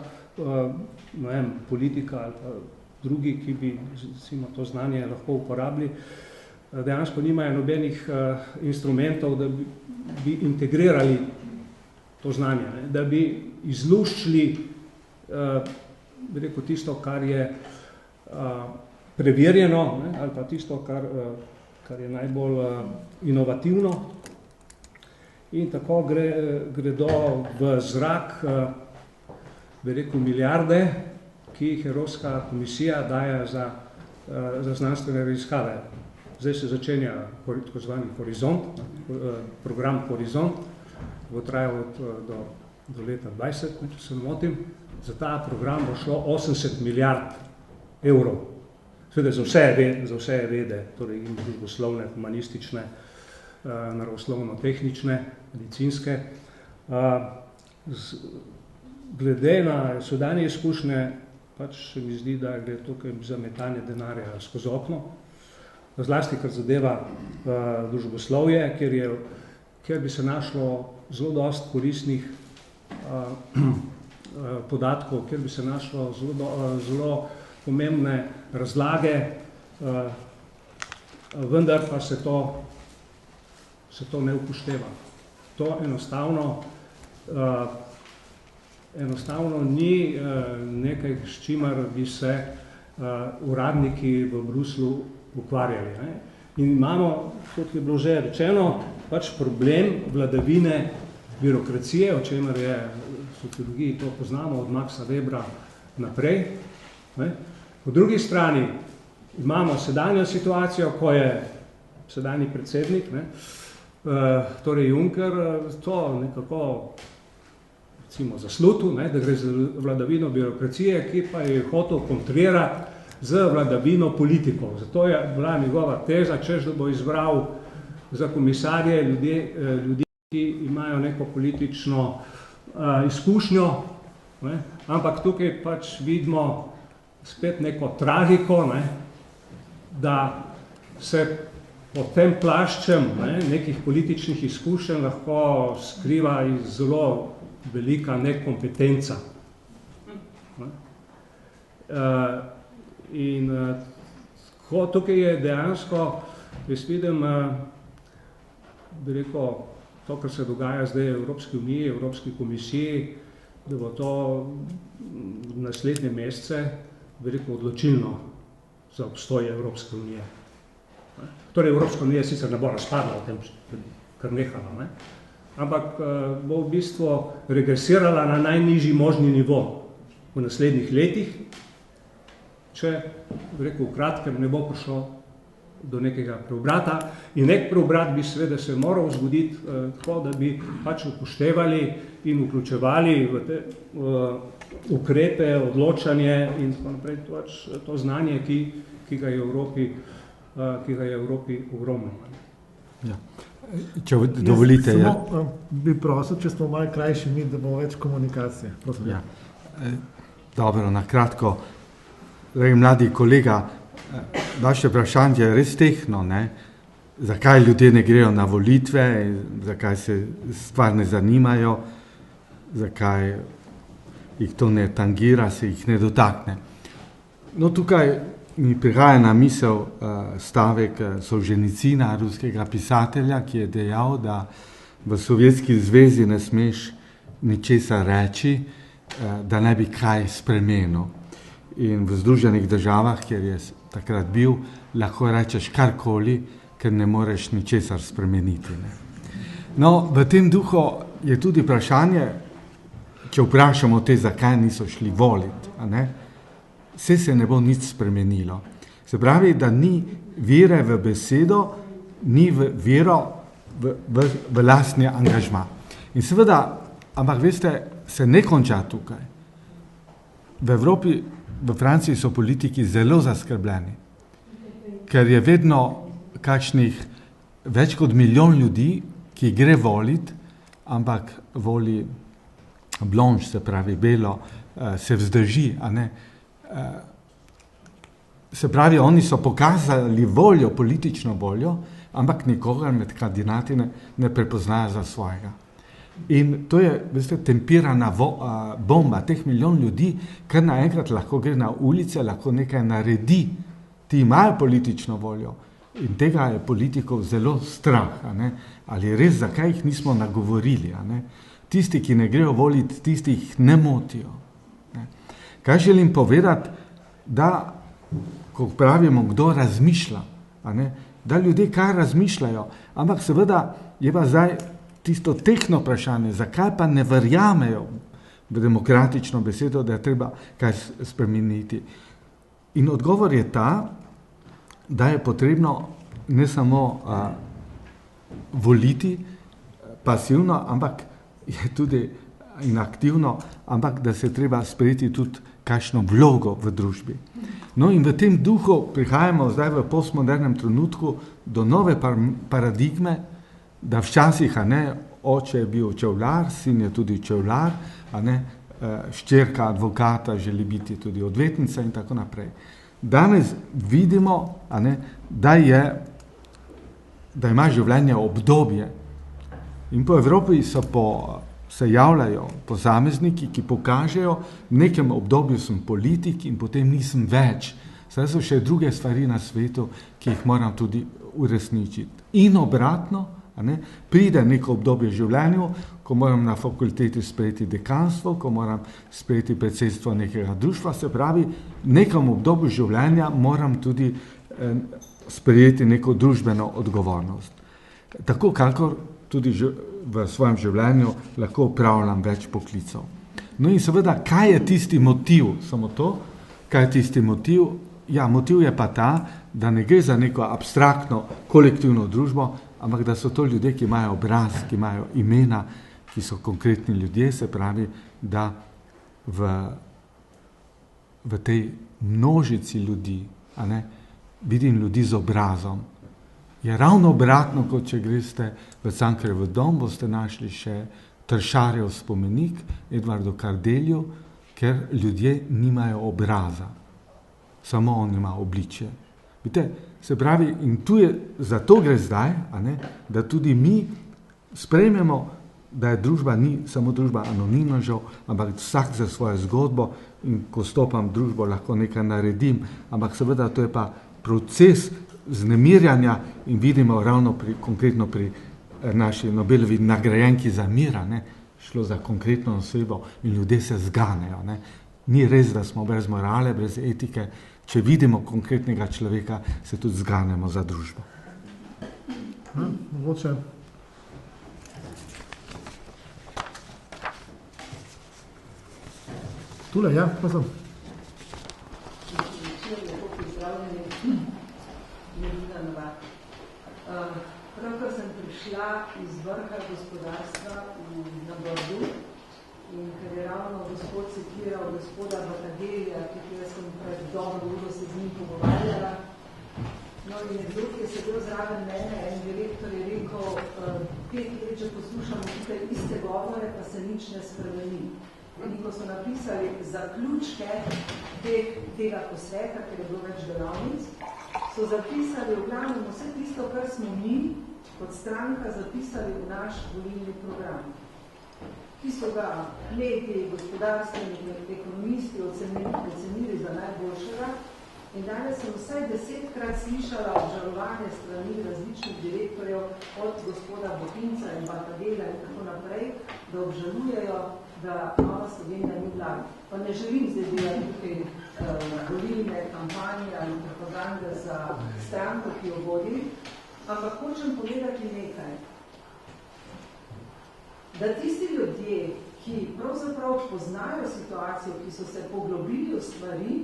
politika ali pa drugi, ki bi recimo to znanje lahko uporabili, dejansko nimajo nobenih instrumentov, da bi integrirali to znanje, ne? Da bi izluščili tisto, kar je preverjeno, ne? Ali pa tisto, kar je najbolj inovativno. In tako gredo v zrak milijarde, ki jih Evropska komisija daje za znanstvene raziskave. Zdaj se začenja tako zvani Horizont, program Horizont, bo trajal do leta 2020, če se ne motim. Za ta program bo šlo 80 milijard evrov. Seveda za vse vede, torej in družboslovne, humanistične, naravoslovno-tehnične, medicinske. Glede na sedanje izkušnje, pač se mi zdi, da gre tukaj za metanje denarja skozi okno, zlasti, kar zadeva družboslovje, kjer bi se našlo zelo dosti koristnih podatkov, kjer bi se našlo zelo pomembne razlage, vendar pa se to ne upošteva. To enostavno ni nekaj, s čimer bi se uradniki v Bruslu ukvarjali. Ne? In imamo, kot je bilo že rečeno, pač problem vladavine birokracije, o čemer je v sociologiji to poznamo od Maxa Webra naprej. Ne? Po drugi strani imamo sedanjo situacijo, ko je sedanji predsednik, ne, torej Juncker, to nekako recimo zaslutil, ne, da gre za vladavino birokracije, ki pa je hotel kontrirati z vladavino politikov. Zato je bila njegova teza, češ da bo izbral za komisarje ljudi, ki imajo neko politično izkušnjo, ne, ampak tukaj pač vidimo spet neko tragiko, ne, da se pod tem plaščem nekih političnih izkušenj lahko skriva zelo velika nekompetenca. In tukaj je dejansko, jaz vidim, bi rekel, to, kar se dogaja zdaj v Evropski uniji, Evropski komisiji, da bo to v naslednje mesece, bi rekel, odločilno za obstoj Evropske unije. Torej, Evropska unija sicer ne bo razpadla o tem, kar nehala, ne? Ampak bo v bistvu regresirala na najnižji možni nivo v naslednjih letih če, rekel, v kratkem ne bo prišlo do nekega preobrata. In nek preobrat bi seveda se moral zgoditi tako, da bi pač upoštevali in vključevali v te ukrepe, odločanje in tako naprej to znanje, ki ga je v Evropi ogromno. Ja. Če dovolite... Samo bi prosil, če smo malo krajši mi, da bomo več komunikacije. Prosim. Ja. Dobro, na kratko. Mladi kolega, vaše vprašanje je res tehno, ne? Zakaj ljudje ne grejo na volitve, zakaj se stvar ne zanimajo, zakaj jih to ne tangira, se jih ne dotakne. No, tukaj mi prihaja na misel stavek Solženicina, ruskega pisatelja, ki je dejal, da v Sovjetski zvezi ne smeš ničesar reči, da ne bi kaj spremenil. In v Združenih državah, kjer je takrat bil, lahko rečeš karkoli, ker ne moreš ničesar spremeniti. Ne? No, v tem duhu je tudi vprašanje, če vprašamo te, zakaj niso šli voliti, a ne? Se ne bo nič spremenilo. Se pravi, da ni vere v besedo, ni vero v lastni angažma. In seveda, ampak veste, se ne konča tukaj. V Evropi, v Franciji so politiki zelo zaskrbljeni, ker je vedno kakšnih več kot 1 milijon ljudi, ki gre voliti, ampak voli blonž, se pravi belo, se vzdrži, a ne. Se pravi, oni so pokazali voljo, politično voljo, ampak nikogar med kandidati ne prepoznajo za svojega. In to je, veste, tempirana bomba teh 1 milijon ljudi, ker naenkrat lahko gre na ulice, lahko nekaj naredi. Ti imajo politično voljo in tega je politikov zelo strah, a ne? Ali res, zakaj jih nismo nagovorili, a ne? Tisti, ki ne grejo voliti, tisti jih ne motijo. Ne? Kaj želim povedati, da, ko pravimo, kdo razmišlja, a ne? Da ljudje kaj razmišljajo, ampak seveda je pa zdaj tisto tehno vprašanje, zakaj pa ne verjamejo v demokratično besedo, da je treba kaj spremeniti. In odgovor je ta, da je potrebno ne samo voliti pasivno, ampak je tudi in aktivno, ampak da se treba sprejeti tudi kakšno vlogo v družbi. No in v tem duhu prihajamo zdaj v postmodernem trenutku do nove paradigme, da včasih, a ne, oče je bil čevljar, sin je tudi čevljar, a ne, ščerka advokata želi biti tudi odvetnica in tako naprej. Danes vidimo, a ne, da ima življenje obdobje. In po Evropi se javljajo posamezniki, ki pokažejo, v nekem obdobju sem politik in potem nisem več. Zdaj so še druge stvari na svetu, ki jih moram tudi uresničiti. In obratno, a ne, pride neko obdobje v življenju, ko moram na fakulteti sprejeti dekanstvo, ko moram sprejeti predsedstvo nekega društva, se pravi, v nekem obdobju življenja moram tudi sprejeti neko družbeno odgovornost. Tako kakor tudi v svojem življenju lahko upravljam več poklicev. No in seveda, kaj je tisti motiv? Samo to, kaj je tisti motiv? Ja, motiv je pa ta, da ne gre za neko abstraktno kolektivno družbo, ampak da so to ljudje, ki imajo obraz, ki imajo imena, ki so konkretni ljudje, se pravi, da v tej množici ljudi, a ne, vidim ljudi z obrazom. Je ravno obratno, kot če greste v Cankarjev dom, boste našli še Tršarjev spomenik Edvardu Kardelju, ker ljudje nimajo obraza. Samo on ima obličje. Vidite, se pravi, in tu je, zato gre zdaj, a ne, da tudi mi sprejmemo, da je družba ni samo družba anonimnežev, ampak vsak za svojo zgodbo in ko stopam v družbo, lahko nekaj naredim, ampak seveda to je pa proces vznemirjanja in vidimo ravno konkretno pri naši Nobelovi nagrajenki za mir, ne, šlo za konkretno osebo in ljudje se zganejo. Ne. Ni res, da smo brez morale, brez etike. Če vidimo konkretnega človeka, se tudi zganemo za družbo. Mogoče. Tule, ja, prosim. pozdravljeni. Medina Novak. Pravkar sem prišla iz vrha gospodarstva na Brdu in ker je ravno gospod citiral gospoda Batagelija, ki jaz sem pred dobro uro se z njim pogovarjala. No in nekdo, ki je sedel zraven mene, en direktor je rekel, 5 let, če poslušamo tukaj iste govore, pa se nič ne spremeni. In ko so napisali zaključke tega posveta, ker je bilo več delavnic, so zapisali v glavnem vse tisto, kar smo mi kot stranka zapisali v naš volilni program, ki so ga mediji, gospodarstveni, ekonomisti ocenili za najboljšega. In danes sem vsaj 10-krat slišala obžalovanje strani različnih direktorjev od gospoda Bohinca in Batagela in tako naprej, da obžalujejo, da Nova Slovenija ni vlada. Pa ne želim zdaj delati tukaj volilne kampanje ali propagande za stranko, ki jo vodi, ampak hočem povedati nekaj. Da tisti ljudje, ki pravzaprav poznajo situacijo, ki so se poglobili v stvari,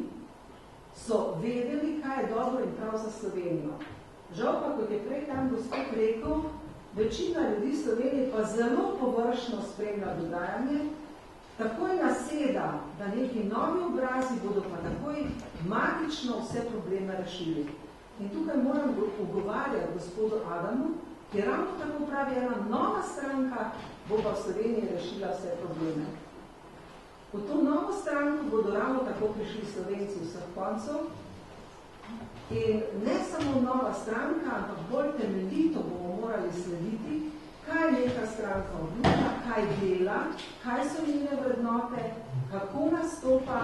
so vedeli, kaj je dobro in prav za Slovenijo. Žal pa, kot je prej tam gospod rekel, večina ljudi Slovenije pa zelo površno spremlja dogajanje, takoj naseda, da neki novi obrazi bodo pa takoj magično vse probleme rešili. In tukaj moram ugovarjati gospodu Adamu, ki ravno tako pravi, ena nova stranka bo pa v Sloveniji rešila vse probleme. V to novo stranko bodo ravno tako prišli Slovenci vseh koncev in ne samo nova stranka, ampak bolj temeljito bomo morali slediti, kaj neka stranka obljublja, kaj dela, kaj so njene vrednote, kako nastopa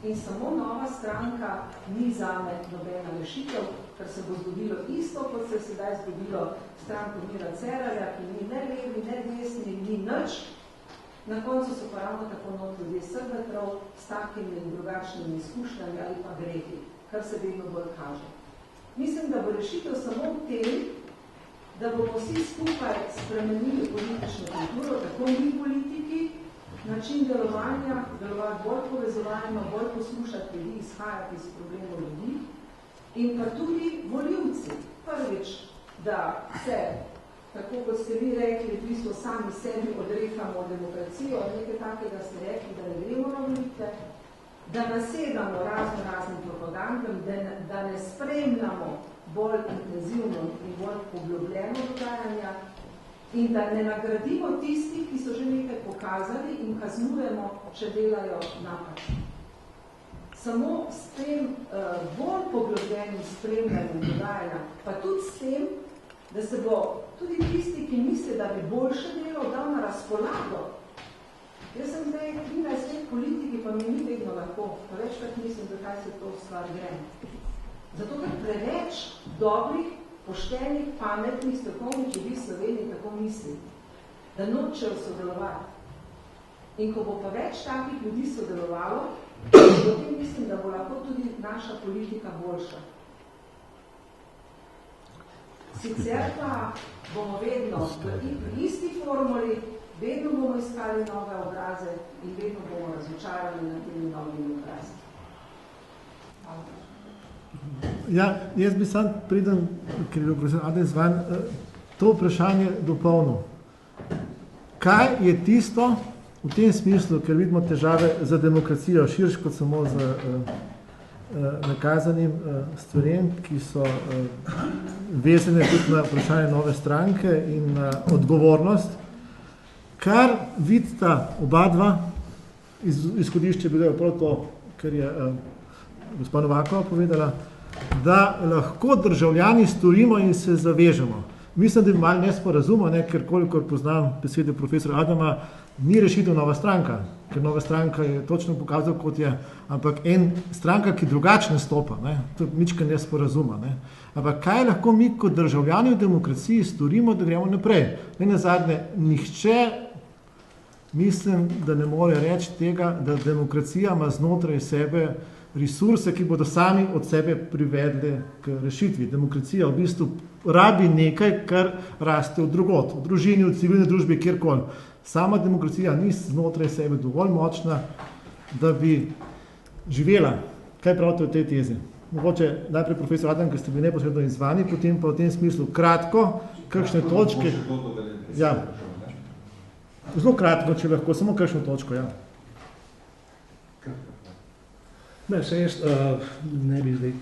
in samo nova stranka ni zame nobena rešitev, ker se bo zgodilo isto, kot se je sedaj zgodilo stranko Mira Cerarja, ki ni ne levi, ne desni, ni nič. Na koncu so pa ravno tako not ljudje srbetrov s takimi in drugačnimi izkušnjami ali pa grehi, kar se vedno bolj kaže. Mislim, da bo rešitev samo v tem, da bomo vsi skupaj spremenili politično kulturo, tako mi politiki, način delovanja, delovati bolj povezovalno, bolj poslušati ljudi, izhajati iz problemov ljudi in pa tudi voljivci. Prvič, da se tako kot ste vi rekli, v bistvu sami sebi odrekamo demokracijo, nekaj takega ste rekli, da ne gremo na volitve, da nasedamo raznim propagandam, da ne spremljamo bolj intenzivno in bolj poglobljeno dogajanja in da ne nagradimo tistih, ki so že nekaj pokazali in kaznujemo, če delajo napačno. Samo s tem bolj poglobljenim spremljanjem dogajanja, pa tudi s tem, da se bo tudi tisti, ki misli, da bi boljše delo dal na razpolago. Jaz sem zdaj 13 let politiki, pa mi ni vedno lahko, pa večkrat mislim, da kaj se to stvar gre. Zato, ker preveč dobrih, poštenih, pametnih, strokovnih ljudi v Sloveniji tako misli, da nočejo sodelovati. In ko bo pa več takih ljudi sodelovalo, potem mislim, da bo lahko tudi naša politika boljša. Sicer pa bomo vedno v isti formuli, vedno bomo iskali nove obraze in vedno bomo razočarali na temi novimi obrazi. Ja, jaz bi sam pridem, ker je bil profesor Adem zvan, to vprašanje dopolnil. Kaj je tisto v tem smislu, ker vidimo težave za demokracijo širš kot samo za nakazanim stvarem, ki so vezane tudi na vprašanje nove stranke in na odgovornost, kar vidita oba dva, izhodišče bi prav to, ker je gospa Novakova povedala, da lahko državljani storimo in se zavežemo. Mislim, da bi malo nesporazumno, ker kolikor poznam besede profesora Adama, ni rešitev nova stranka, ker nova stranka je točno pokazal, kot je, ampak en stranka, ki drugače nastopa, to je nička nesporazuma. Ampak kaj lahko mi kot državljani v demokraciji storimo, da gremo naprej? Nenazadnje, nihče, mislim, da ne more reči tega, da demokracija ima znotraj sebe resurse, ki bodo sami od sebe privedli k rešitvi. Demokracija v bistvu rabi nekaj, kar raste v drugot, v družini, v civilni družbi, kjerkoli. Sama demokracija ni znotraj sebe dovolj močna, da bi živela. Kaj pravite v tej tezi? Mogoče najprej profesor Adam, ki ste bili neposredno izvani, potem pa v tem smislu kratko, kakšne točke. Ja. Zelo kratko, če lahko, samo kakšno točko, ja. Ne, se jaz ne bi zdaj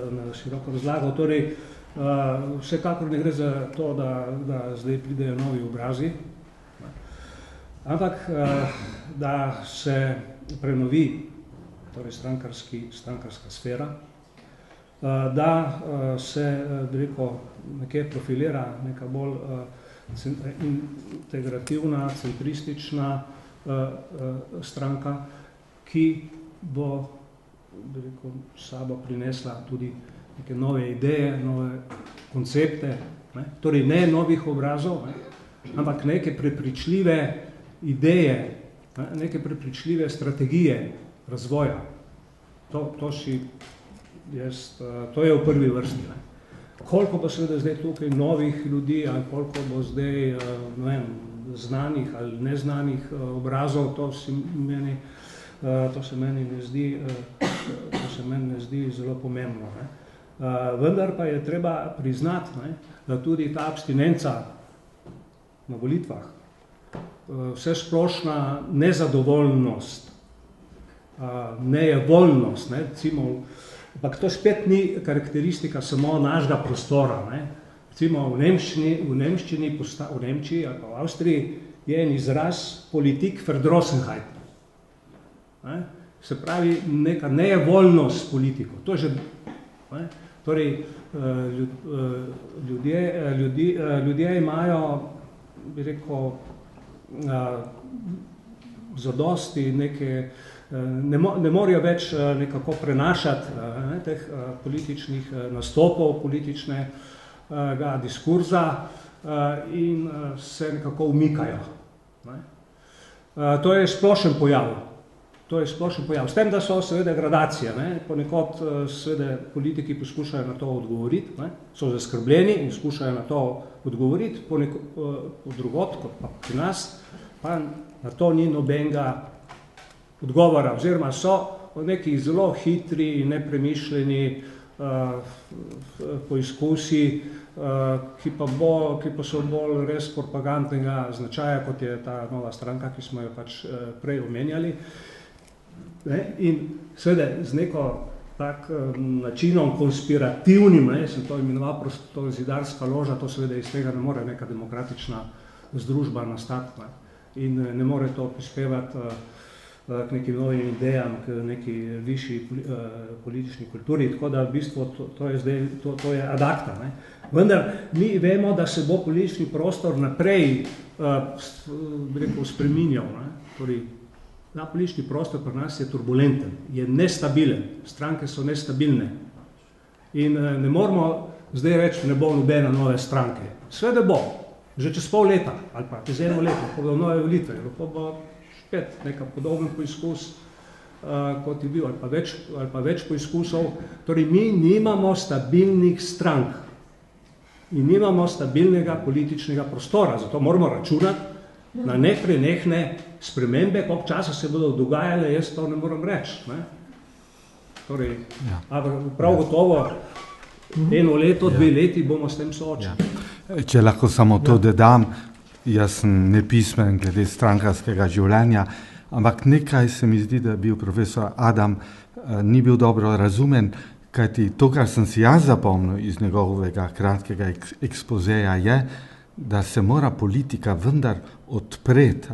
na široko razlagal. Torej, vsekakor ne gre za to, da zdaj pridejo novi obrazi, ampak da se prenovi torej strankarska sfera, da se nekje profilira neka bolj integrativna, centristična stranka, ki bo sabo prinesla tudi neke nove ideje, nove koncepte, torej ne novih obrazov, ampak neke prepričljive ideje, neke prepričljive strategije razvoja. To je v prvi vrsti. Koliko bo seveda zdaj tukaj novih ljudi, ali koliko bo zdaj znanih ali neznanih obrazov, to se meni ne zdi zelo pomembno. Vendar pa je treba priznati, da tudi ta abstinenca na volitvah, vsesplošna nezadovoljnost, nejevoljnost, recimo, ampak to spet ni karakteristika samo našega prostora. Recimo v Nemčiji ali pa v Avstriji je en izraz Politik Verdrossenheit. Se pravi neka nejevoljnost s politiko. To že, torej, ljudje imajo, bi rekel, zadosti neke, ne morajo več nekako prenašati teh političnih nastopov, političnega diskurza in se nekako umikajo. To je splošen pojav. S tem, da so seveda gradacije. Ponekod seveda politiki poskušajo na to odgovoriti, so zaskrbljeni in poskušajo na to odgovoriti, drugod, kot pa pri nas, pa na to ni nobenega odgovora, oziroma so neki zelo hitri in nepremišljeni poizkusi, ki pa so bolj res propagandnega značaja, kot je ta nova stranka, ki smo jo pač prej omenjali. In seveda z neko tak načinom konspirativnim, sem to imenoval prosto zidarska loža, to seveda iz tega ne more neka demokratična združba nastati in ne more to prispevati k nekim novim idejam, k neki višji politični kulturi, tako da v bistvu to je ad acta. Vendar mi vemo, da se bo politični prostor naprej spreminjal. Torej, ta politični prostor pri nas je turbulenten, je nestabilen, stranke so nestabilne in ne moramo zdaj reči, ne bo nobene nove stranke. Seveda bo, že čez pol leta ali pa čez eno leto, ko bodo nove volitve, lahko bo spet neka podoben poizkus, kot je bil, ali pa več poizkusov. Torej, mi nimamo stabilnih strank in nimamo stabilnega političnega prostora, zato moramo računati na neprenehne spremembe, koliko časa se bodo dogajale, jaz to ne moram reči. Torej, prav gotovo eno leto, 2 leti bomo s tem soočili. Če lahko samo to dodam, jaz sem nepismen glede strankarskega življenja, ampak nekaj se mi zdi, da je bil profesor Adam ni bil dobro razumen, kajti to, kar sem si jaz zapomnil iz njegovega kratkega ekspozeja, je, da se mora politika vendar odpreti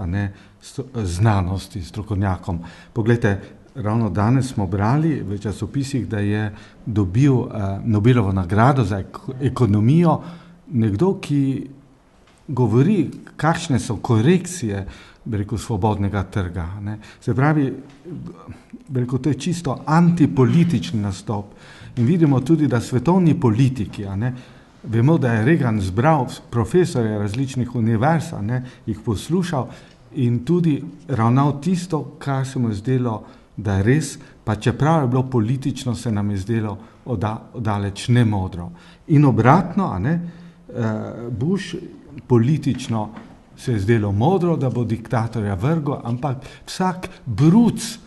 znanosti, strokovnjakom. Poglejte, ravno danes smo brali v časopisih, da je dobil Nobelovo nagrado za ekonomijo nekdo, ki govori, kakšne so korekcije, bi rekel, svobodnega trga. Se pravi, bi rekel, to je čisto antipolitični nastop. In vidimo tudi, da svetovni politiki, vemo, da je Reagan zbral profesorje različnih univerz, jih poslušal in tudi ravnal tisto, kar se mu je zdelo, da je res, pa čeprav je bilo politično, se nam je zdelo odaleč nemodro. In obratno, Bush politično se je zdelo modro, da bo diktatorja vrgel, ampak vsak bruc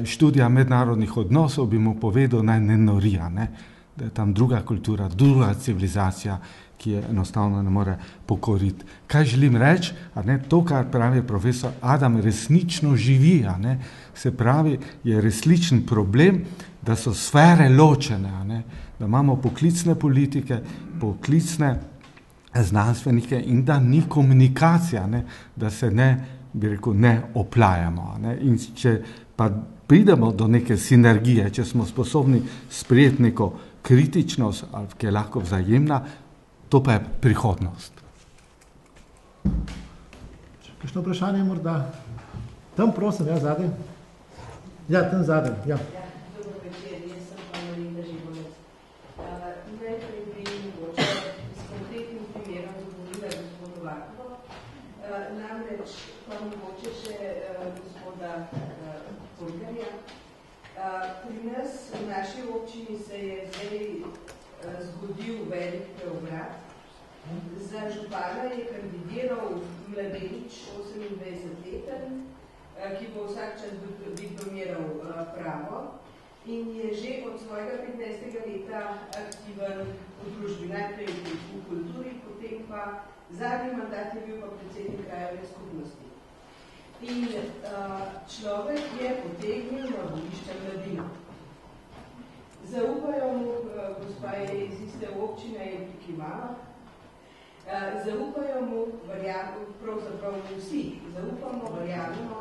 študija mednarodnih odnosov, bi mu povedal, naj ne norija, ne? Da je tam druga kultura, druga civilizacija, ki je enostavno ne more pokoriti. Kaj želim reči? To, kar pravi profesor Adam, resnično živi. Se pravi, je resničen problem, da so sfere ločene, da imamo poklicne politike, poklicne znanstvenike in da ni komunikacija, da se ne oplajamo. In če pa pridemo do neke sinergije, če smo sposobni sprejeti neko kritičnost, ki je lahko vzajemna, to pa je prihodnost. Kakšno vprašanje morda? Tam prosim, zadaj. Ja, tam zadaj, ja. Dobro večer, jaz sem pa Marinda Živolec. Najprej bi mogoče s konkretnim primerom dovolila gospodu Vaklo, namreč pa mogoče še gospoda Polgarja. Pri nas, v naši občini, se je zdaj zgodil velik preobrat. Za župana je kandidiral mladenič, 28-leten, ki bo vsak čas diplomiral pravo in je že od svojega 15. leta aktiven v družbi, najprej v kulturi, potem pa zadnji mandat je bil pa predsednik krajevne skupnosti. In človek je potegnil na volišča mladino. Zaupajo mu, gospa je iz iste občine in prikimala, zaupajo mu, pravzaprav vsi, zaupamo, verjamemo,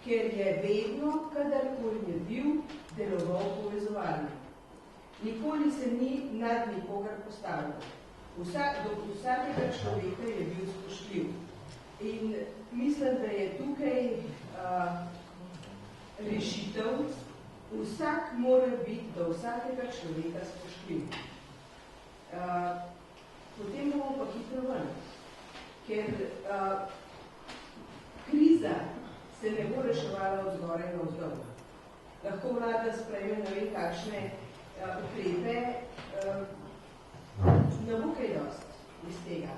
ker je vedno, kadarkoli je bil, deloval povezovalno. Nikoli se ni nad nikogar postavljal. Do vsakega človeka je bil spoštljiv. In mislim, da je tukaj rešitev, vsak mora biti do vsakega človeka spoštljiv. Potem bomo pa hitro ven, ker kriza se ne bo reševala od zgoraj na vzdolj. Lahko vlada sprejme ne vem kakšne ukrepe, ne bo kaj dosti iz tega.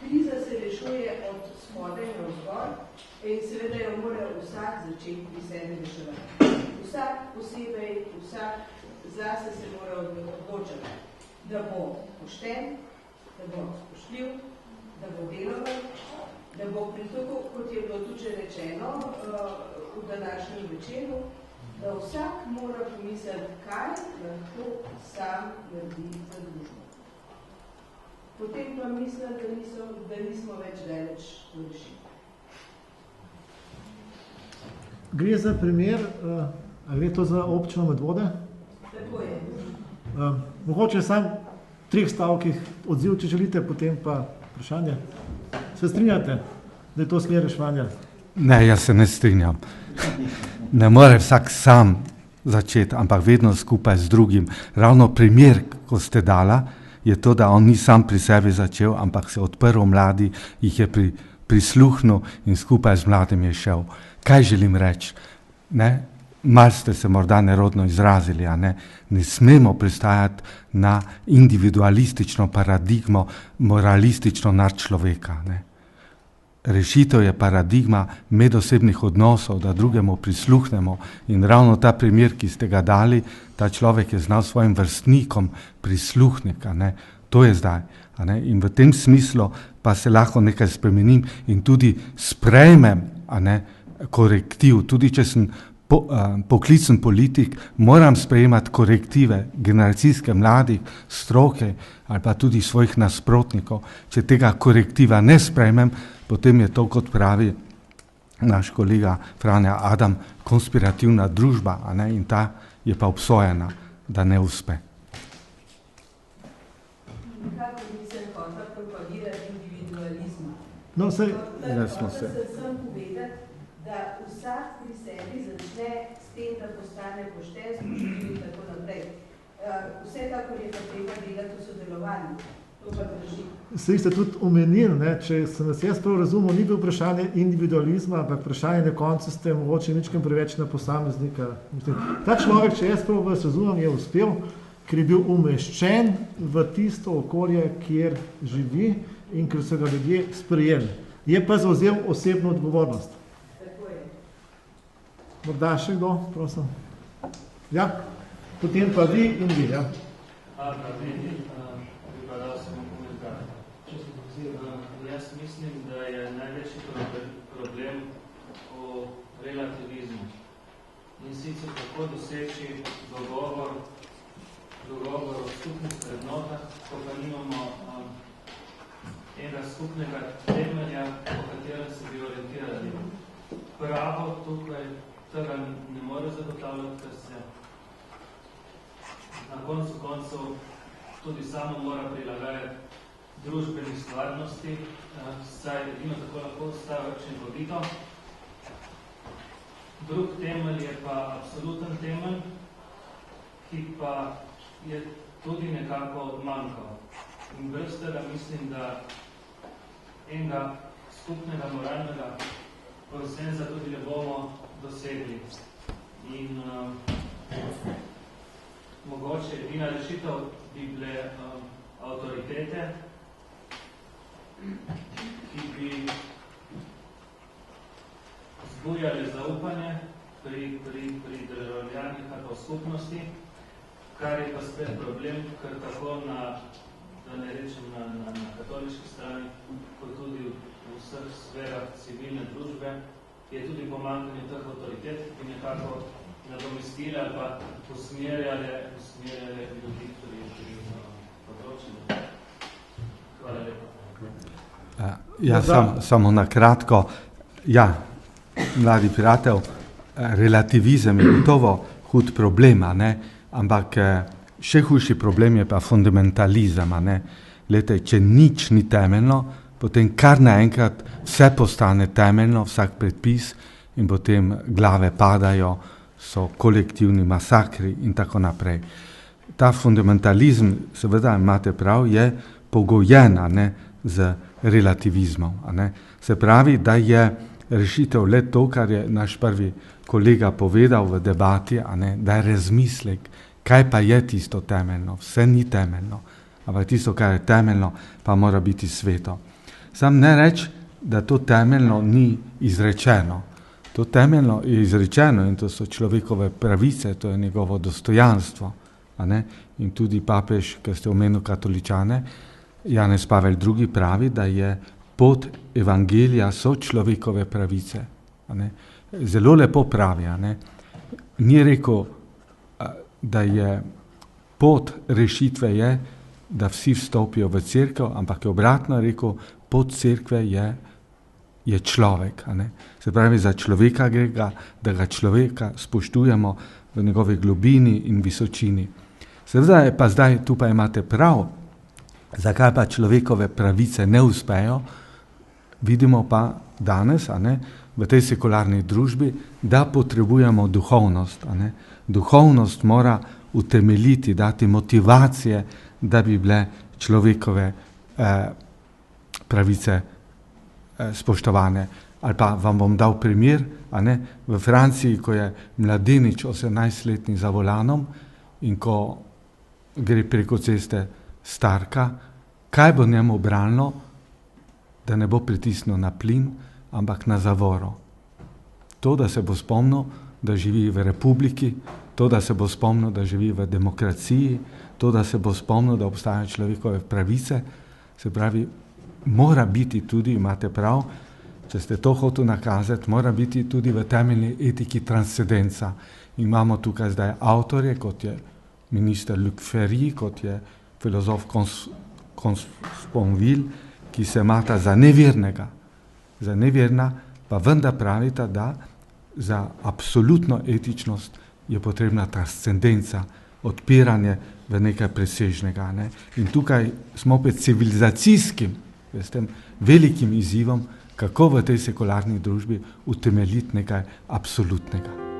Kriza se rešuje od spodaj na vzdolj in seveda jo mora vsak začeti pri sebi reševati. Vsak posebej, vsak zase se mora odločiti, da bo pošten, da bo spoštljiv, da bo deloven, da bo tako, kot je bilo tudi rečeno v današnjem večeru, da vsak mora pomisliti, kaj lahko sam naredi za družbo. Potem pa mislim, da nismo več daleč v rešitvi. Gre za primer, ali je to za občino Medvode? Tako je. Mogoče sam 3 stavkih odziv, če želite, potem pa vprašanje. Se strinjate, da je to smer reševanja? Ne, jaz se ne strinjam. Ne more vsak sam začeti, ampak vedno skupaj z drugim. Ravno primer, ko ste dala, je to, da on ni sam pri sebi začel, ampak se odprl mladi, jih je prisluhnil in skupaj z mladim je šel. Kaj želim reči? Mal ste se morda nerodno izrazili, ne smemo pristajati na individualistično paradigmo, moralistično nad človeka. Rešitev je paradigma medosebnih odnosov, da drugemu prisluhnemo in ravno ta primer, ki ste ga dali, ta človek je znal svojim vrstnikom prisluhniti, to je zdaj. In v tem smislu pa se lahko nekaj spremenim in tudi sprejmem korektiv, tudi če sem poklicen politik, moram sprejemati korektive generacijske mladih, stroke ali pa tudi svojih nasprotnikov. Če tega korektiva ne sprejmem, potem je to, kot pravi naš kolega Franja Adam, konspirativna družba, in ta je pa obsojena, da ne uspe. Nekako nisem hotela propagirati individualizma. No, saj, Hotela sem povedati, da vsak pri sebi začne s tem, da postane pošten, spoštljiv in tako naprej. Vsekakor je pa treba delati v sodelovanju. To pa drži. Saj ste tudi omenili, če sem vas jaz prav razumel, ni bil vprašanje individualizma, ampak vprašanje na koncu ste mogoče ničkem preveč na posameznika. Ta človek, če jaz prav vas razumem, je uspel, ker je bil umeščen v tisto okolje, kjer živi in ker so ga ljudje sprejeli. Je pa zavzel osebno odgovornost. Tako je. Morda še kdo, prosim? Ja, potem pa vi in vi, ja. Jaz mislim, da je največji problem v relativizmu. In sicer kako doseči dogovor o skupnih vrednotah, ko pa nimamo enega skupnega temelja, po katerem se bi orientirali. Pravo tukaj tega ne more zagotavljati, ker se na koncu koncev tudi samo mora prilagajati družbeni stvarnosti, saj edino tako lahko ostava učinkovito. Drug temelj je pa absoluten temelj, ki pa je tudi nekako odmanjkal. In brez tega mislim, da enega skupnega moralnega konsenza tudi ne bomo dosegli. In mogoče edina rešitev bi bile avtoritete, ki bi zbujali zaupanje pri državljanih ali pa skupnosti, kar je pa spet problem, ker tako da ne rečem na katoliški strani, kot tudi v vseh sferah civilne družbe, je tudi pomanjkanje teh avtoritet, ki nekako nadomestile ali pa usmerjale ljudi pri področju. Hvala lepa. Ja, samo na kratko. Ja, mladi prijatelj, relativizem je gotovo hud problem, ampak še hujši problem je pa fundamentalizem. Glejte, če nič ni temeljno, potem kar naenkrat vse postane temeljno, vsak predpis, in potem glave padajo, so kolektivni masakri in tako naprej. Ta fundamentalizem, seveda imate prav, je pogojen z relativizmom. Se pravi, da je rešitev le to, kar je naš prvi kolega povedal v debati, da je razmislek, kaj pa je tisto temeljno. Vse ni temeljno, ampak tisto, kar je temeljno, pa mora biti sveto. Sam ne reči, da to temeljno ni izrečeno. To temeljno je izrečeno in to so človekove pravice, to je njegovo dostojanstvo. In tudi papež, ki ste omenili katoličane, Janez Pavel II pravi, da je pot evangelija so človekove pravice. Zelo lepo pravi. Ni rekel, da je pot rešitve je, da vsi vstopijo v cerkev, ampak je obratno rekel, pot cerkve je človek. Se pravi, za človeka gre, da ga človeka spoštujemo v njegovi globini in visočini. Seveda je pa zdaj, tu pa imate prav, zakaj pa človekove pravice ne uspejo, vidimo pa danes, v tej sekularni družbi, da potrebujemo duhovnost. Duhovnost mora utemeljiti, dati motivacije, da bi bile človekove pravice spoštovane. Ali pa vam bom dal primer, v Franciji, ko je mladenič 18-letni za volanom in ko gre preko ceste starka, kaj bo njemu branilo, da ne bo pritisnil na plin, ampak na zavoro. To, da se bo spomnil, da živi v republiki, to, da se bo spomnil, da živi v demokraciji, to, da se bo spomnil, da obstajajo človekove pravice, se pravi, mora biti tudi, imate prav, če ste to hoteli nakazati, mora biti tudi v temeljni etiki transcendenca. Imamo tukaj zdaj avtorje, kot je minister Luc Ferry, kot je filozof Sponville, ki se imata za nevernega. Za neverna pa vendar pravita, da za absolutno etičnost je potrebna transcendenca, odpiranje v nekaj presežnega. In tukaj smo pred civilizacijskim, s tem velikim izzivom, kako v tej sekularni družbi utemeljiti nekaj absolutnega.